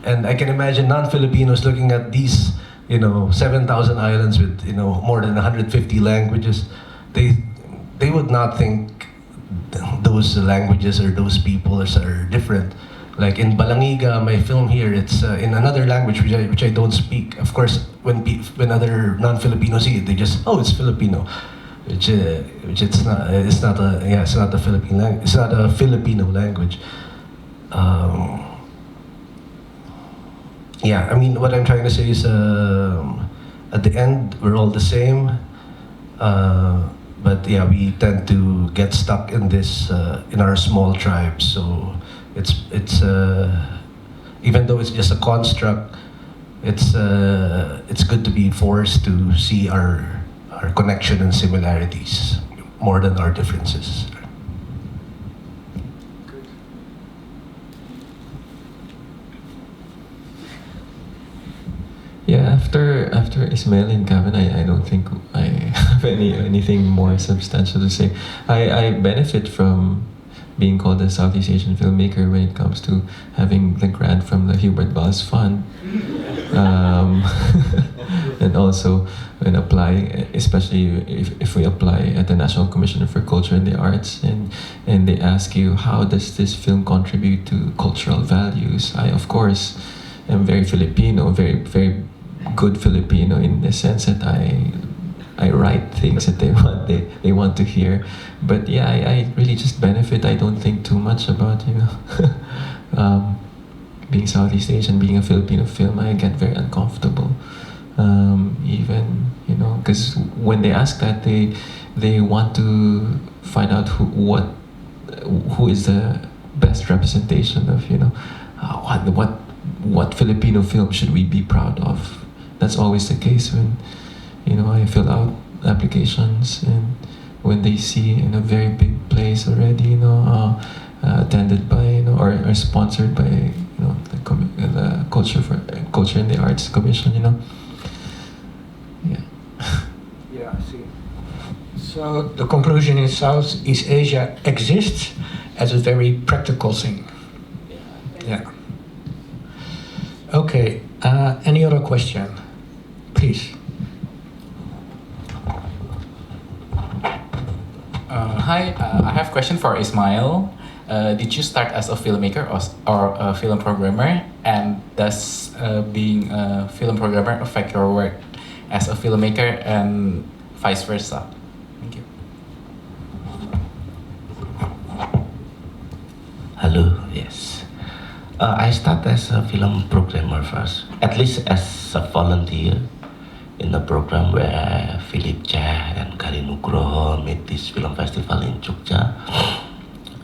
and I can imagine non-Filipinos looking at these 7,000 islands with more than 150 languages. They would not think those languages or those people are different. Like in Balangiga, my film here, it's in another language which I don't speak. Of course, when other non-Filipinos see it, they just, oh, it's Filipino, which it's not. It's not a Philippine language. It's not a Filipino language. Yeah, I mean, what I'm trying to say is, at the end, we're all the same. But yeah, we tend to get stuck in this in our small tribes. So it's even though it's just a construct, it's good to be forced to see our connection and similarities more than our differences. Yeah, after Ismail and Gavin, I don't think I have anything more substantial to say. I benefit from being called a Southeast Asian filmmaker when it comes to having the grant from the Hubert Balls Fund. And also when applying, especially if we apply at the National Commission for Culture and the Arts, and they ask you, how does this film contribute to cultural values? I, of course, am very Filipino, very, very good Filipino in the sense that I write things that they want to hear. But yeah, I really just benefit. I don't think too much about being Southeast Asian, being a Filipino film. I get very uncomfortable, even because when they ask that, they want to find out who is the best representation of what Filipino film should we be proud of. That's always the case when I fill out applications, and when they see in a very big place already, attended by or sponsored by the Culture and the Arts Commission, Yeah. Yeah, I see. So the conclusion is Southeast Asia exists as a very practical thing. Yeah. Okay. Any other question? Please. Hi, I have a question for Ismail. Did you start as a filmmaker or a film programmer? And does being a film programmer affect your work as a filmmaker and vice versa? Thank you. Hello, yes. I started as a film programmer first, at least as a volunteer. in the program where Philip Cheh and Karin Nugroho made this film festival in Jogja.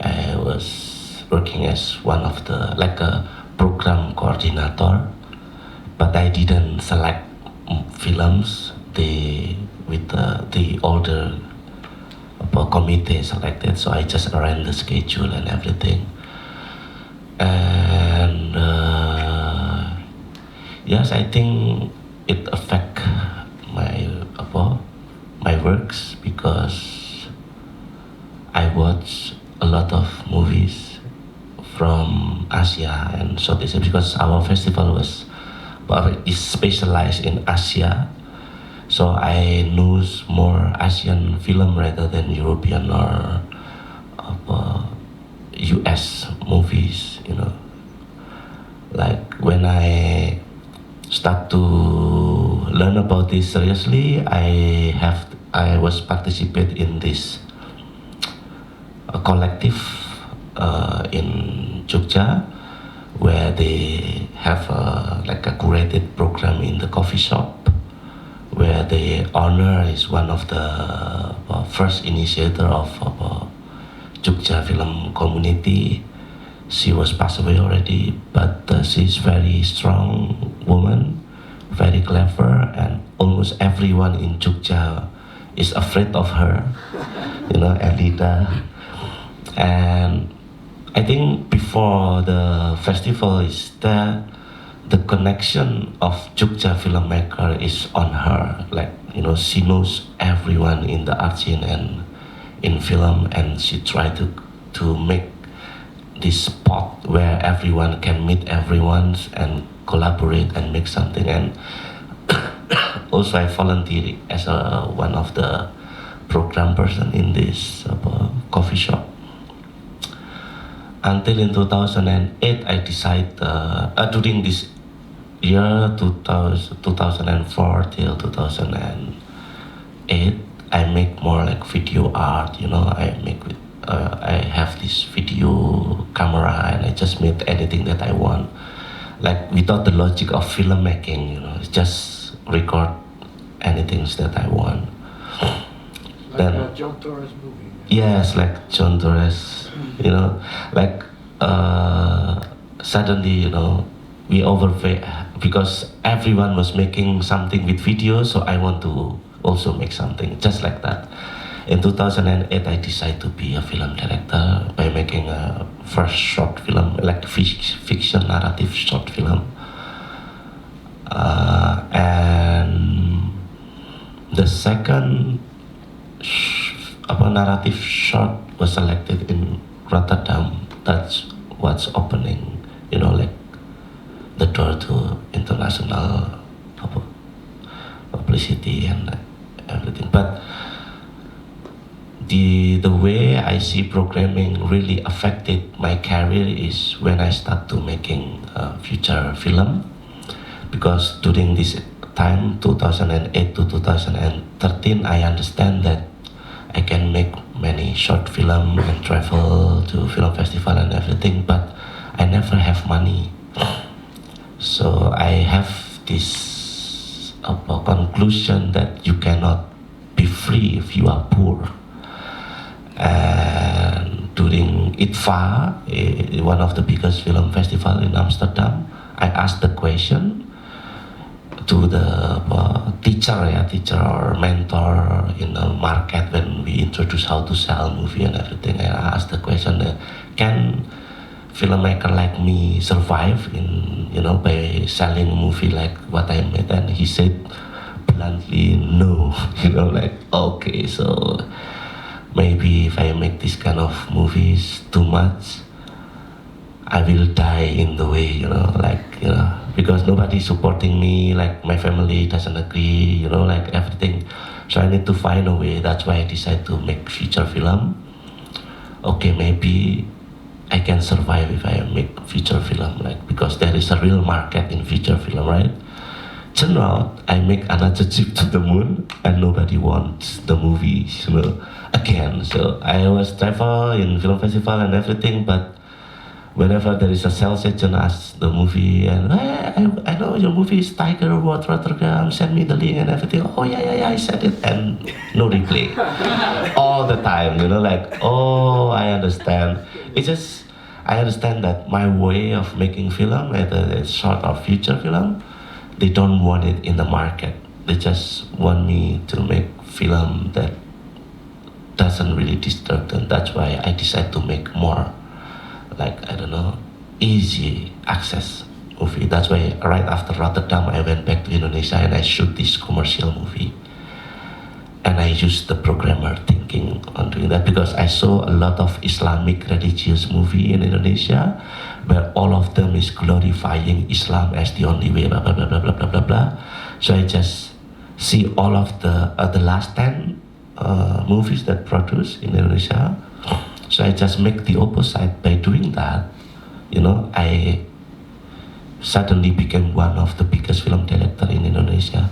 I was working as one of the, like a program coordinator, but I didn't select films. The older committee selected, so I just arranged the schedule and everything. And yes, I think it affect my works because I watch a lot of movies from Asia and Southeast Asia because our festival is specialized in Asia. So I know more Asian film rather than European or US movies, you know. Like when I start to learn about this seriously, I was participate in this collective in Jogja where they have like a curated program in the coffee shop where the owner is one of the first initiator of Jogja film community. She was passed away already, but she's very strong woman, very clever, and almost everyone in Jogja is afraid of her, you know, Elida. And I think before the festival is there, the connection of Jogja filmmaker is on her. Like, you know, she knows everyone in the art scene and in film, and she tried to make this spot where everyone can meet everyone and collaborate and make something. And also I volunteer as one of the program person in this coffee shop. Until in 2008, I decided during this year 2004 till 2008, I make more like video art. You know, I have this video camera and I just make anything that I want, like without the logic of filmmaking. You know, just record anything that I want. Like then a John Torres movie. yes, like John Torres, you know, like suddenly, you know, we overpay because everyone was making something with video, so I want to also make something just like that. In 2008, I decided to be a film director by making a first short film, like fiction narrative short film. And the second narrative short was selected in Rotterdam. That's what's opening, you know, like the door to international publicity and everything. But the way I see programming really affected my career is when I start to making feature film, because during this time 2008 to 2013 I understand that I can make many short film and travel to film festival and everything, but I never have money. So I have this conclusion that you cannot be free if you are poor. And during ITFA, one of the biggest film festival in Amsterdam, I asked the question to the teacher or mentor in the market when we introduce how to sell movie and everything. I asked the question, can filmmaker like me survive in, you know, by selling a movie like what I made? And he said bluntly, no. You know, like, okay, so maybe if I make this kind of movies too much, I will die in the way, you know, like, you know, because nobody's supporting me, like my family doesn't agree, you know, like everything. So I need to find a way. That's why I decided to make feature film. Okay, maybe I can survive if I make feature film, like, because there is a real market in feature film, right? Turn out I make another trip to the moon and nobody wants the movie, you know, again. So I was travel in film festival and everything, but whenever there is a sales agent asks the movie, and hey, I know your movie is Tiger World Rotterdam, send me the link and everything. Oh yeah, I said it, and no replay. All the time, like, oh, I understand. It's just, I understand that my way of making film, whether it's short or feature film, they don't want it in the market. They just want me to make film that doesn't really disturb them. That's why I decided to make more, like, I don't know, easy access movie. That's why right after Rotterdam, I went back to Indonesia and I shoot this commercial movie. And I used the programmer thinking on doing that because I saw a lot of Islamic religious movie in Indonesia where all of them is glorifying Islam as the only way, blah, blah, blah, blah, blah, blah, blah, blah. So I just see all of the last 10 movies that produced in Indonesia. So I just make the opposite by doing that. I suddenly became one of the biggest film director in Indonesia.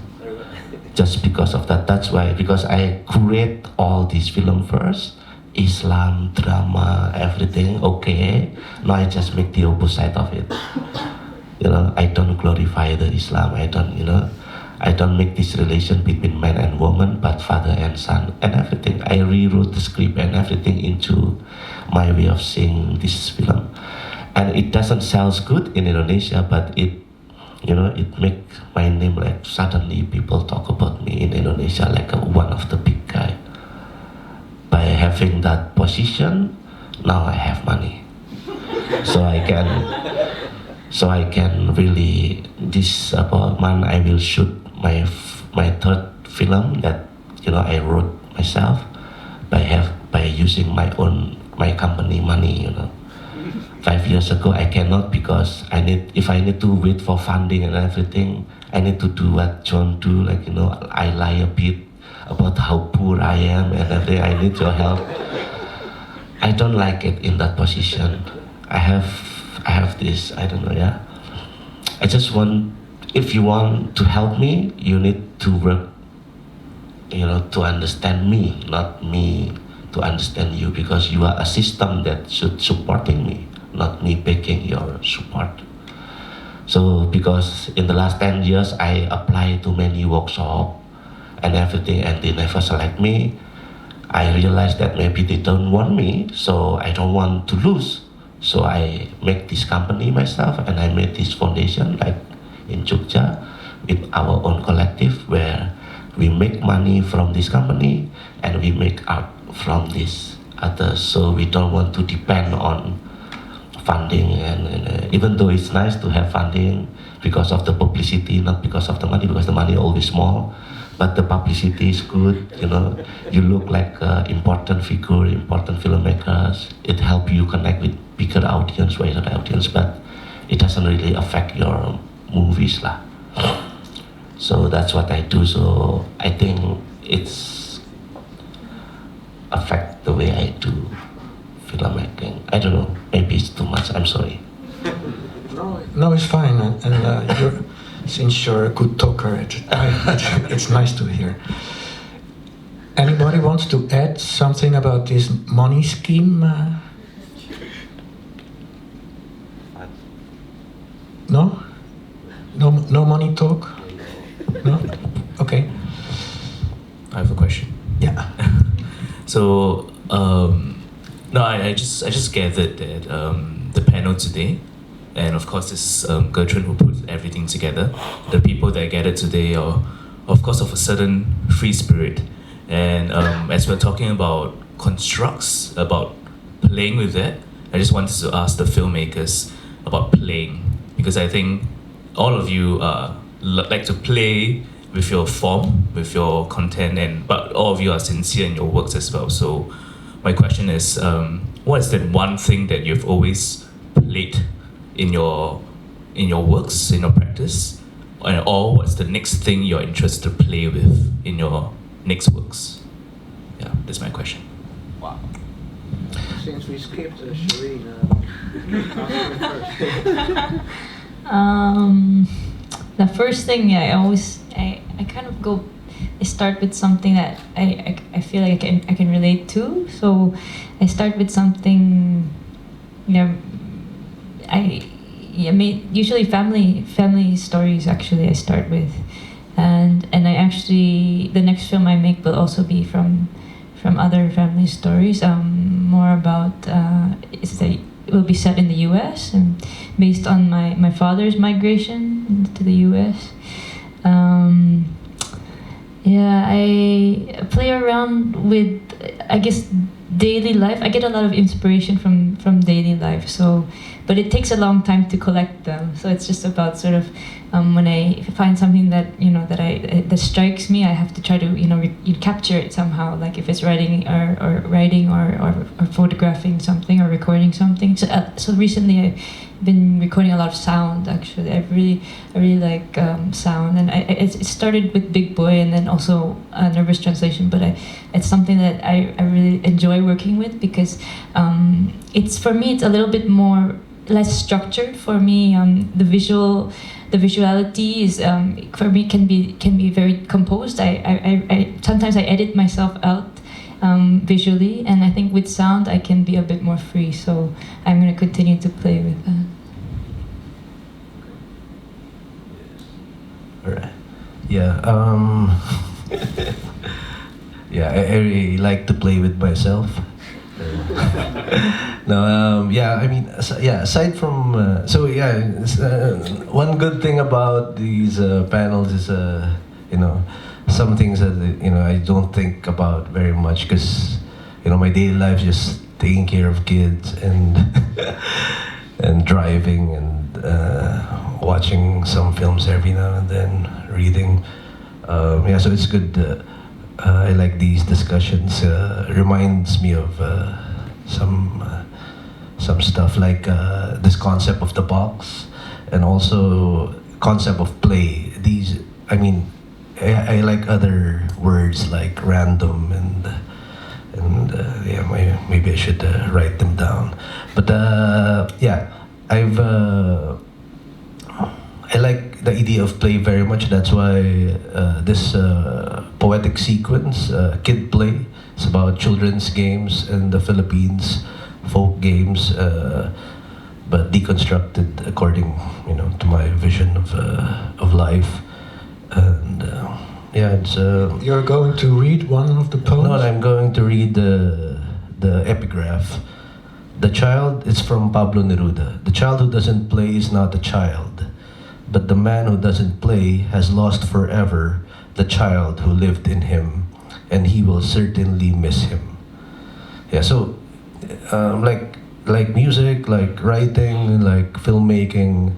Just because of that. That's why, because I create all these film first, Islam, drama, everything, okay. Now I just make the opposite of it. I don't glorify the Islam. I don't make this relation between man and woman, but father and son and everything. I rewrote the script and everything into my way of seeing this film. And it doesn't sell good in Indonesia, but it make my name, like, suddenly people talk about me in Indonesia like one of the big guy. By having that position, now I have money. So I can really, this month I will shoot my third film that I wrote myself by using my company money. 5 years ago I cannot, because if I need to wait for funding and everything, I need to do what John do, like, I lie a bit about how poor I am and everything. I need your help. I don't like it in that position. I have this, I don't know, yeah. I just want, if you want to help me, you need to work, to understand me, not me to understand you, because you are a system that should supporting me, not me begging your support. So because in the last 10 years I applied to many workshops and everything, and they never select me, I realized that maybe they don't want me, so I don't want to lose. So I make this company myself, and I made this foundation, like in Jogja, with our own collective, where we make money from this company and we make art from this others. So we don't want to depend on funding, and even though it's nice to have funding because of the publicity, not because of the money, because the money is always small, but the publicity is good. You look like an important figure, important filmmakers. It helps you connect with bigger audience, wider audience, but it doesn't really affect your movies lah. So that's what I do. So I think it's affect the way I do filmmaking. I don't know, maybe it's too much, I'm sorry. No, it's fine, and since you're a good talker, it's nice to hear. Anybody wants to add something about this money scheme? No? No money talk? No? Okay. I have a question. Yeah. So, no, I just gathered that the panel today, and of course this Gertjan who put everything together, the people that gathered today are, of course, of a certain free spirit. And as we're talking about constructs, about playing with that, I just wanted to ask the filmmakers about playing, because I think all of you like to play with your form, with your content, but all of you are sincere in your works as well. So my question is, what is that one thing that you've always played in your works, in your practice, or what's the next thing you're interested to play with in your next works? Yeah, that's my question. Wow. Since we skipped Shireen, first. The first thing, I kind of go, I start with something that I feel like I can relate to. So I start with something, yeah, usually family stories actually I start with, and I actually the next film I make will also be from other family stories. More about it will be set in the U.S. and based on my father's migration to the U.S. Yeah, I play around with, I guess, daily life. I get a lot of inspiration from daily life. So, but it takes a long time to collect them. So it's just about sort of when I find something that that strikes me, I have to try to capture it somehow. Like if it's writing or writing or photographing something or recording something. So recently I've been recording a lot of sound. Actually, I really like sound, and it started with Big Boy and then also Nervous Translation. But it's something that I really enjoy working with because it's for me it's a little bit less structured for me. The visuality is for me can be very composed. I sometimes I edit myself out visually, and I think with sound I can be a bit more free. So I'm going to continue to play with that. All right. Yeah. Yeah, I really like to play with myself. No, yeah, I mean, aside from, one good thing about these panels is, some things that, I don't think about very much because, my daily life is just taking care of kids and, and driving and watching some films every now and then, reading. So it's good. I like these discussions. Reminds me of some stuff like this concept of the box, and also concept of play. These, I like other words like random and maybe I should write them down. But I like the idea of play very much. That's why this poetic sequence, Kid Play, is about children's games in the Philippines, folk games, but deconstructed according, to my vision of life. And it's. You're going to read one of the poems? No, I'm going to read the epigraph. The child is from Pablo Neruda. The child who doesn't play is not a child, but the man who doesn't play has lost forever the child who lived in him, and he will certainly miss him. Yeah, so like music, like writing, like filmmaking,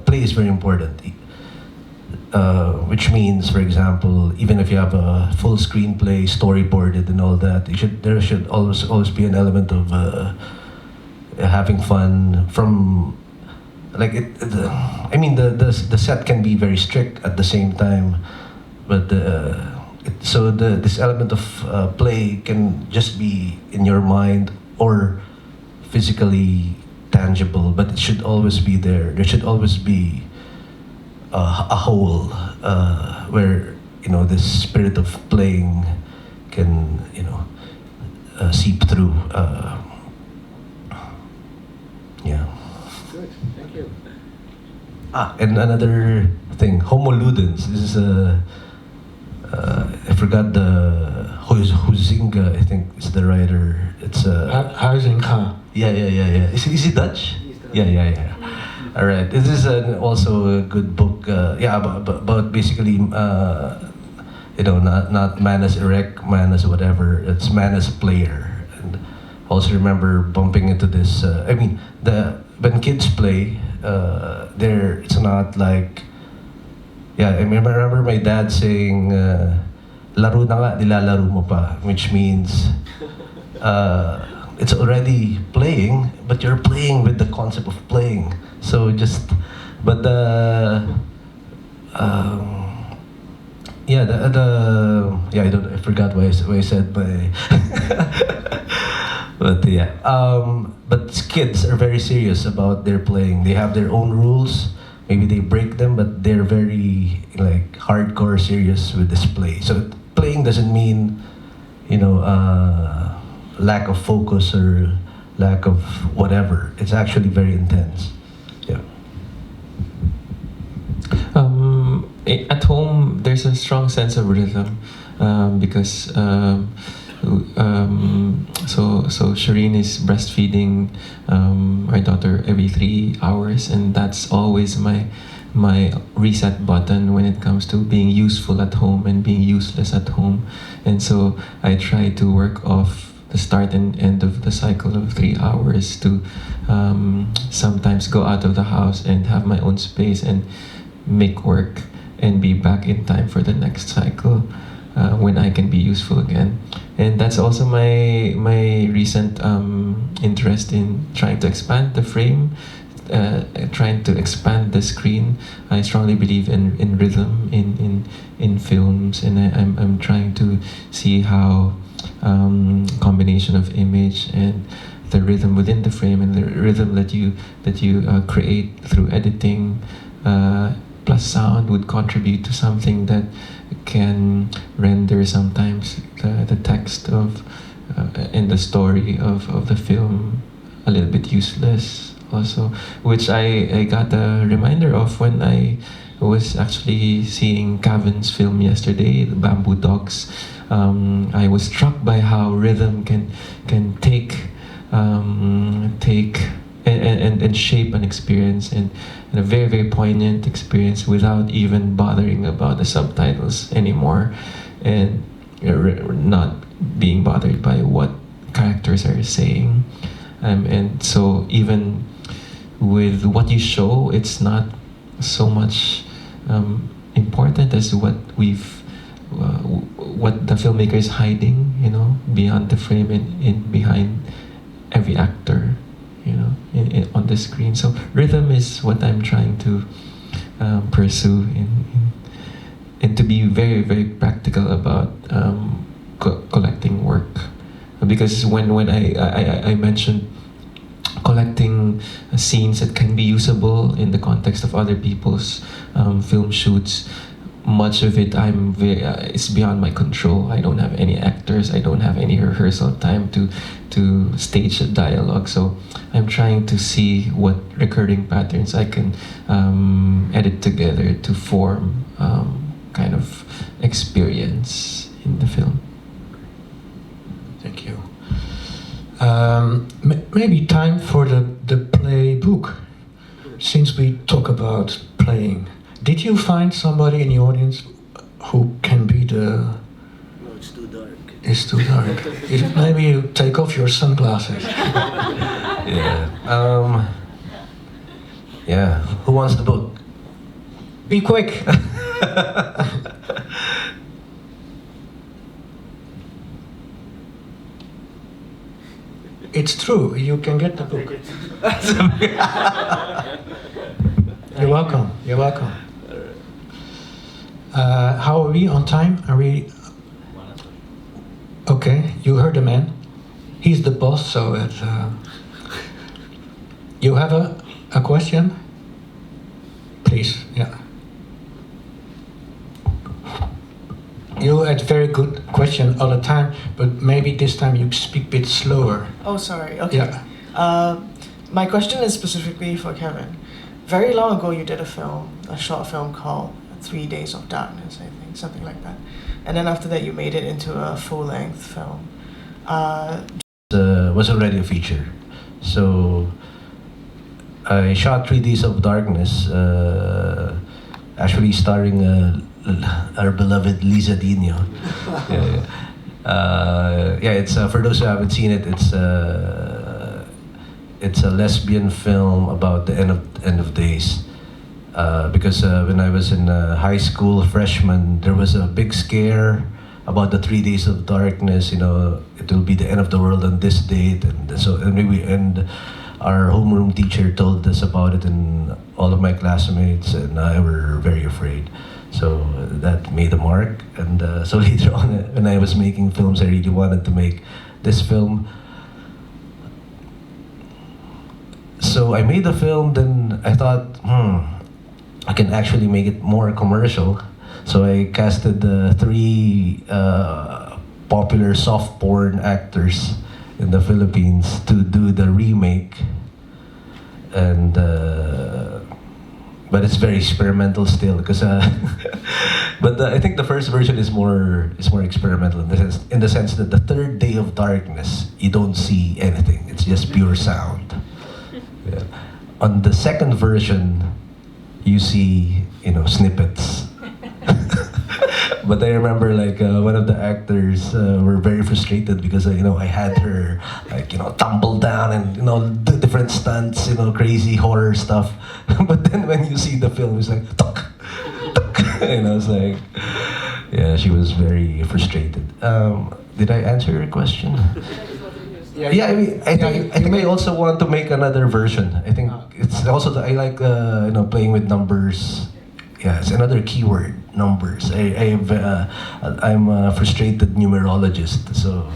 play is very important. Which means, for example, even if you have a full screenplay, storyboarded, and all that, there should always be an element of having fun. From like the set can be very strict at the same time, but this element of play can just be in your mind or physically tangible, but it should always be there. There should always be a whole where this spirit of playing can seep through. Good, thank you. And another thing, Homo Ludens. This is I forgot the Huizinga, I think is the writer. It's Huizinga. Yeah. Is he Dutch? Yeah. All right. This is also a good book. About basically, not man as erect, man as whatever. It's man as player. And also remember bumping into this. When kids play, it's not like. Yeah, I remember my dad saying, "Laro na nga, nilalaro mo pa," which means. It's already playing, but you're playing with the concept of playing. So I forgot what I said, but but kids are very serious about their playing. They have their own rules. Maybe they break them, but they're very hardcore serious with this play. So playing doesn't mean, lack of focus or lack of whatever. It's actually very intense. Yeah. At home, there's a strong sense of rhythm because so Shireen is breastfeeding our daughter every 3 hours, and that's always my reset button when it comes to being useful at home and being useless at home. And so I try to work off the start and end of the cycle of 3 hours to sometimes go out of the house and have my own space and make work and be back in time for the next cycle when I can be useful again. And that's also my recent interest in trying to expand the frame, trying to expand the screen. I strongly believe in rhythm in films, and I'm trying to see how combination of image and the rhythm within the frame and the rhythm that you create through editing plus sound would contribute to something that can render sometimes the text of and the story of the film a little bit useless also, which I got a reminder of when I was actually seeing Cavan's film yesterday, The Bamboo Dogs. I was struck by how rhythm can take and shape an experience and a very, very poignant experience without even bothering about the subtitles anymore, and not being bothered by what characters are saying. And so even with what you show, it's not so much important as what the filmmaker is hiding, beyond the frame and behind every actor, on the screen. So rhythm is what I'm trying to pursue and to be very, very practical about collecting work, because when I mentioned collecting scenes that can be usable in the context of other people's film shoots, much of it it's beyond my control. I don't have any actors, I don't have any rehearsal time to stage a dialogue, so I'm trying to see what recurring patterns I can edit together to form kind of experience in the film. Thank you. Maybe time for the playbook, since we talk about playing. Did you find somebody in the audience who can be the... No, it's too dark. It's too dark. Maybe you take off your sunglasses. Yeah. Who wants the book? Be quick. It's true, you can get the book. You're welcome, you're welcome. How are we on time? Are we... Okay, you heard the man. He's the boss, so you have a question? Please, yeah. You had very good question all the time, but maybe this time you speak a bit slower. Oh, sorry. Okay. Yeah. My question is specifically for Kevin. Very long ago, you did a short film called 3 Days of Darkness, I think, something like that. And then after that, you made it into a full-length film. Was already a feature. So I shot 3 Days of Darkness, actually starring our beloved Lisa Dino. It's for those who haven't seen it, it's a lesbian film about the end of days. Because when I was in high school, freshman, there was a big scare about the 3 Days of Darkness. It will be the end of the world on this date, and our homeroom teacher told us about it, and all of my classmates and I were very afraid. So that made a mark, and so later on, when I was making films, I really wanted to make this film. So I made the film, then I thought, I can actually make it more commercial. So I casted 3 popular soft porn actors in the Philippines to do the remake, and but it's very experimental still because but I think the first version is more experimental in the sense that the third day of darkness you don't see anything, it's just pure sound. Yeah. On the second version you see, you know, snippets. But I remember like one of the actors were very frustrated because you know, I had her like, you know, tumble down and, you know, do different stunts, you know, crazy horror stuff. But then when you see the film, it's like tuk, tuk. You know, it's like, yeah, she was very frustrated. Did I answer your question? Yeah, I mean, I think I also want to make another version. I think it's also I like you know, playing with numbers. Yeah, it's another keyword, numbers. I'm a frustrated numerologist, so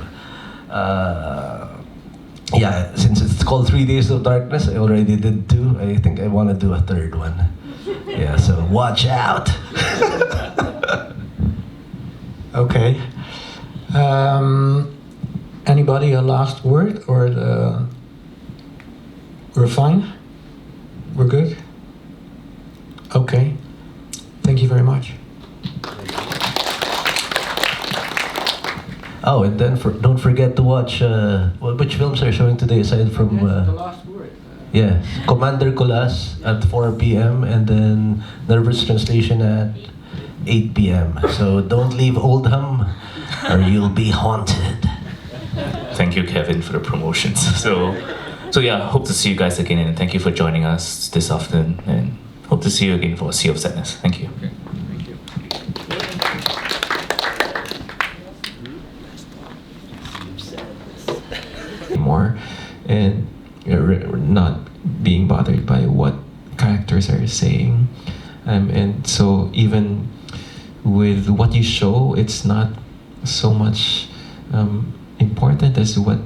yeah. Since it's called 3 Days of Darkness, I already did 2. I think I want to do a third one. Yeah, so watch out. Okay. Anybody a last word, or we're fine? We're good? Okay. Thank you very much. Oh, and then don't forget to watch which films are showing today aside from The last word. yeah, Commander Kulas at 4 p.m. and then Nervous Translation at 8 p.m. So don't leave Oldham or you'll be haunted. Thank you, Kevin, for the promotions. So yeah, hope to see you guys again, and thank you for joining us this afternoon, and hope to see you again for Sea of Sadness. Thank you. More, and not being bothered by what characters are saying, and so even with what you show, it's not so much important as what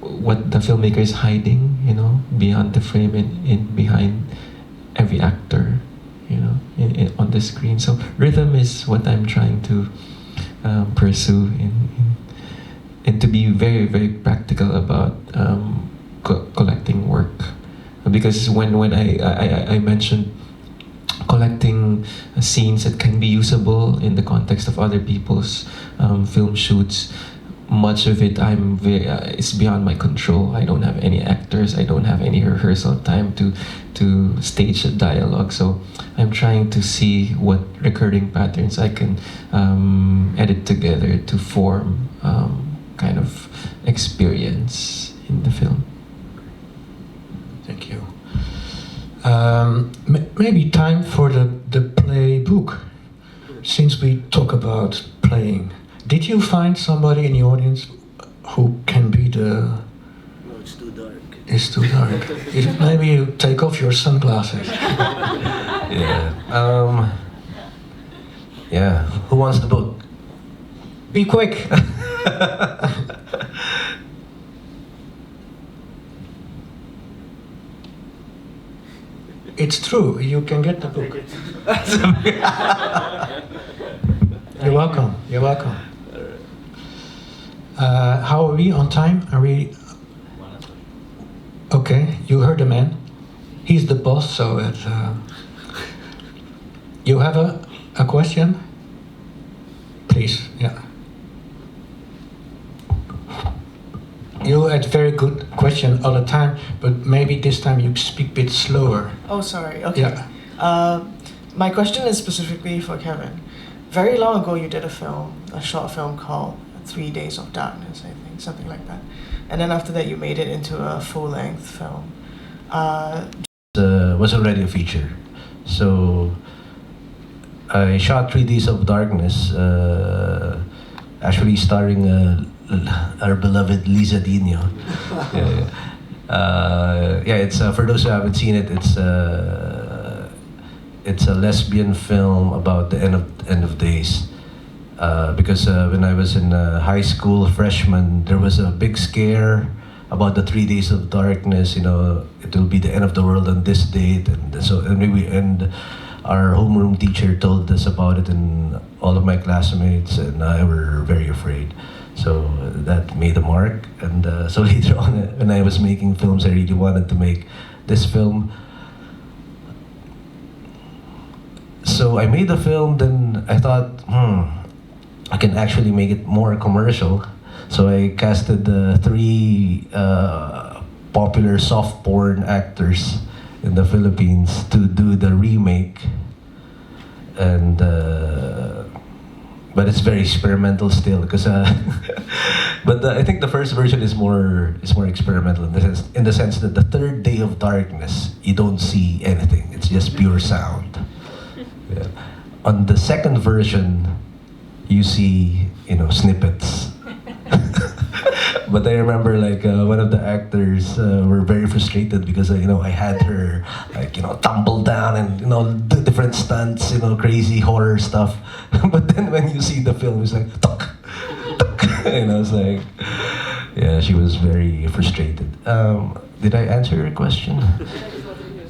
what the filmmaker is hiding, you know, beyond the frame and in behind every actor, you know, on the screen. So rhythm is what I'm trying to pursue and to be very, very practical about collecting work, because when I mentioned collecting scenes that can be usable in the context of other people's film shoots, much of it it's beyond my control. I don't have any actors, I don't have any rehearsal time to stage a dialogue, so I'm trying to see what recurring patterns I can edit together to form kind of experience in the film. Thank you. Maybe time for the playbook, since we talk about playing. Did you find somebody in the audience who can be the... No, it's too dark. It's too dark. Maybe you take off your sunglasses. Yeah. Yeah. Who wants the book? Be quick. It's true, you can get the book. You're welcome, you're welcome. How are we on time? Are we... Okay, you heard the man. He's the boss, so it's... You have a question? Please, yeah. You had very good question all the time, but maybe this time you speak a bit slower. Oh, sorry. Okay. Yeah. My question is specifically for Kevin. Very long ago, you did a short film called 3 Days of Darkness, I think, something like that. And then after that, you made it into a full-length film. Was already a feature, so I shot 3 Days of Darkness, actually starring our beloved Lisa Dino. Yeah, it's for those who haven't seen it, it's a lesbian film about the end of days. Because when I was in high school, freshman, there was a big scare about the 3 Days of Darkness. You know, it will be the end of the world on this date, and our homeroom teacher told us about it, and all of my classmates and I were very afraid. So that made a mark. And so later on, when I was making films, I really wanted to make this film. So I made the film, then I thought, I can actually make it more commercial. So I casted three popular soft porn actors in the Philippines to do the remake. And but it's very experimental still, because but I think the first version is more experimental in the sense that the third day of darkness, you don't see anything. It's just pure sound. Yeah. On the second version, you see, snippets. But I remember, like, one of the actors were very frustrated because I had her, like, tumble down and do different stunts, crazy horror stuff. But then when you see the film, it's like tuk, tuk. It's like, yeah, she was very frustrated. Did I answer your question?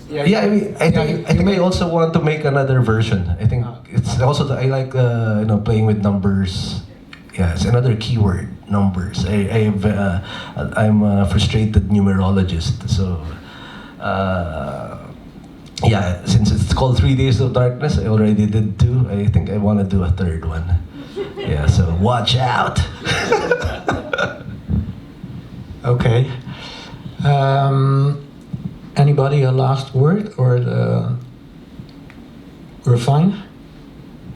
Yeah, I mean, I think I also want to make another version. I think it's also I like playing with numbers. Yeah, it's another keyword, numbers. I'm a frustrated numerologist, so yeah. Since it's called 3 Days of Darkness, I already did 2. I think I want to do a third one. Yeah, so watch out. Okay. Anybody a last word, or we're fine?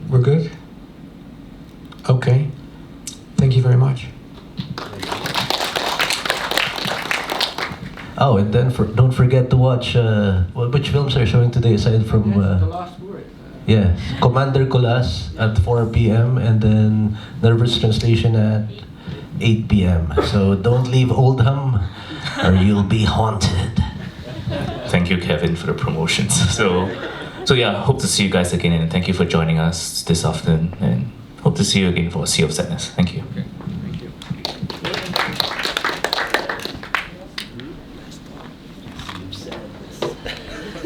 We're good? Okay. Thank you very much. Oh, and then don't forget to watch which films are showing today aside from The last word. yeah, Commander Colas at 4 p.m. and then Nervous Translation at 8 p.m. So don't leave Oldham or you'll be haunted. Thank you, Kevin, for the promotions. So yeah, hope to see you guys again, and thank you for joining us this afternoon, and hope to see you again for Sea of Sadness. Thank you.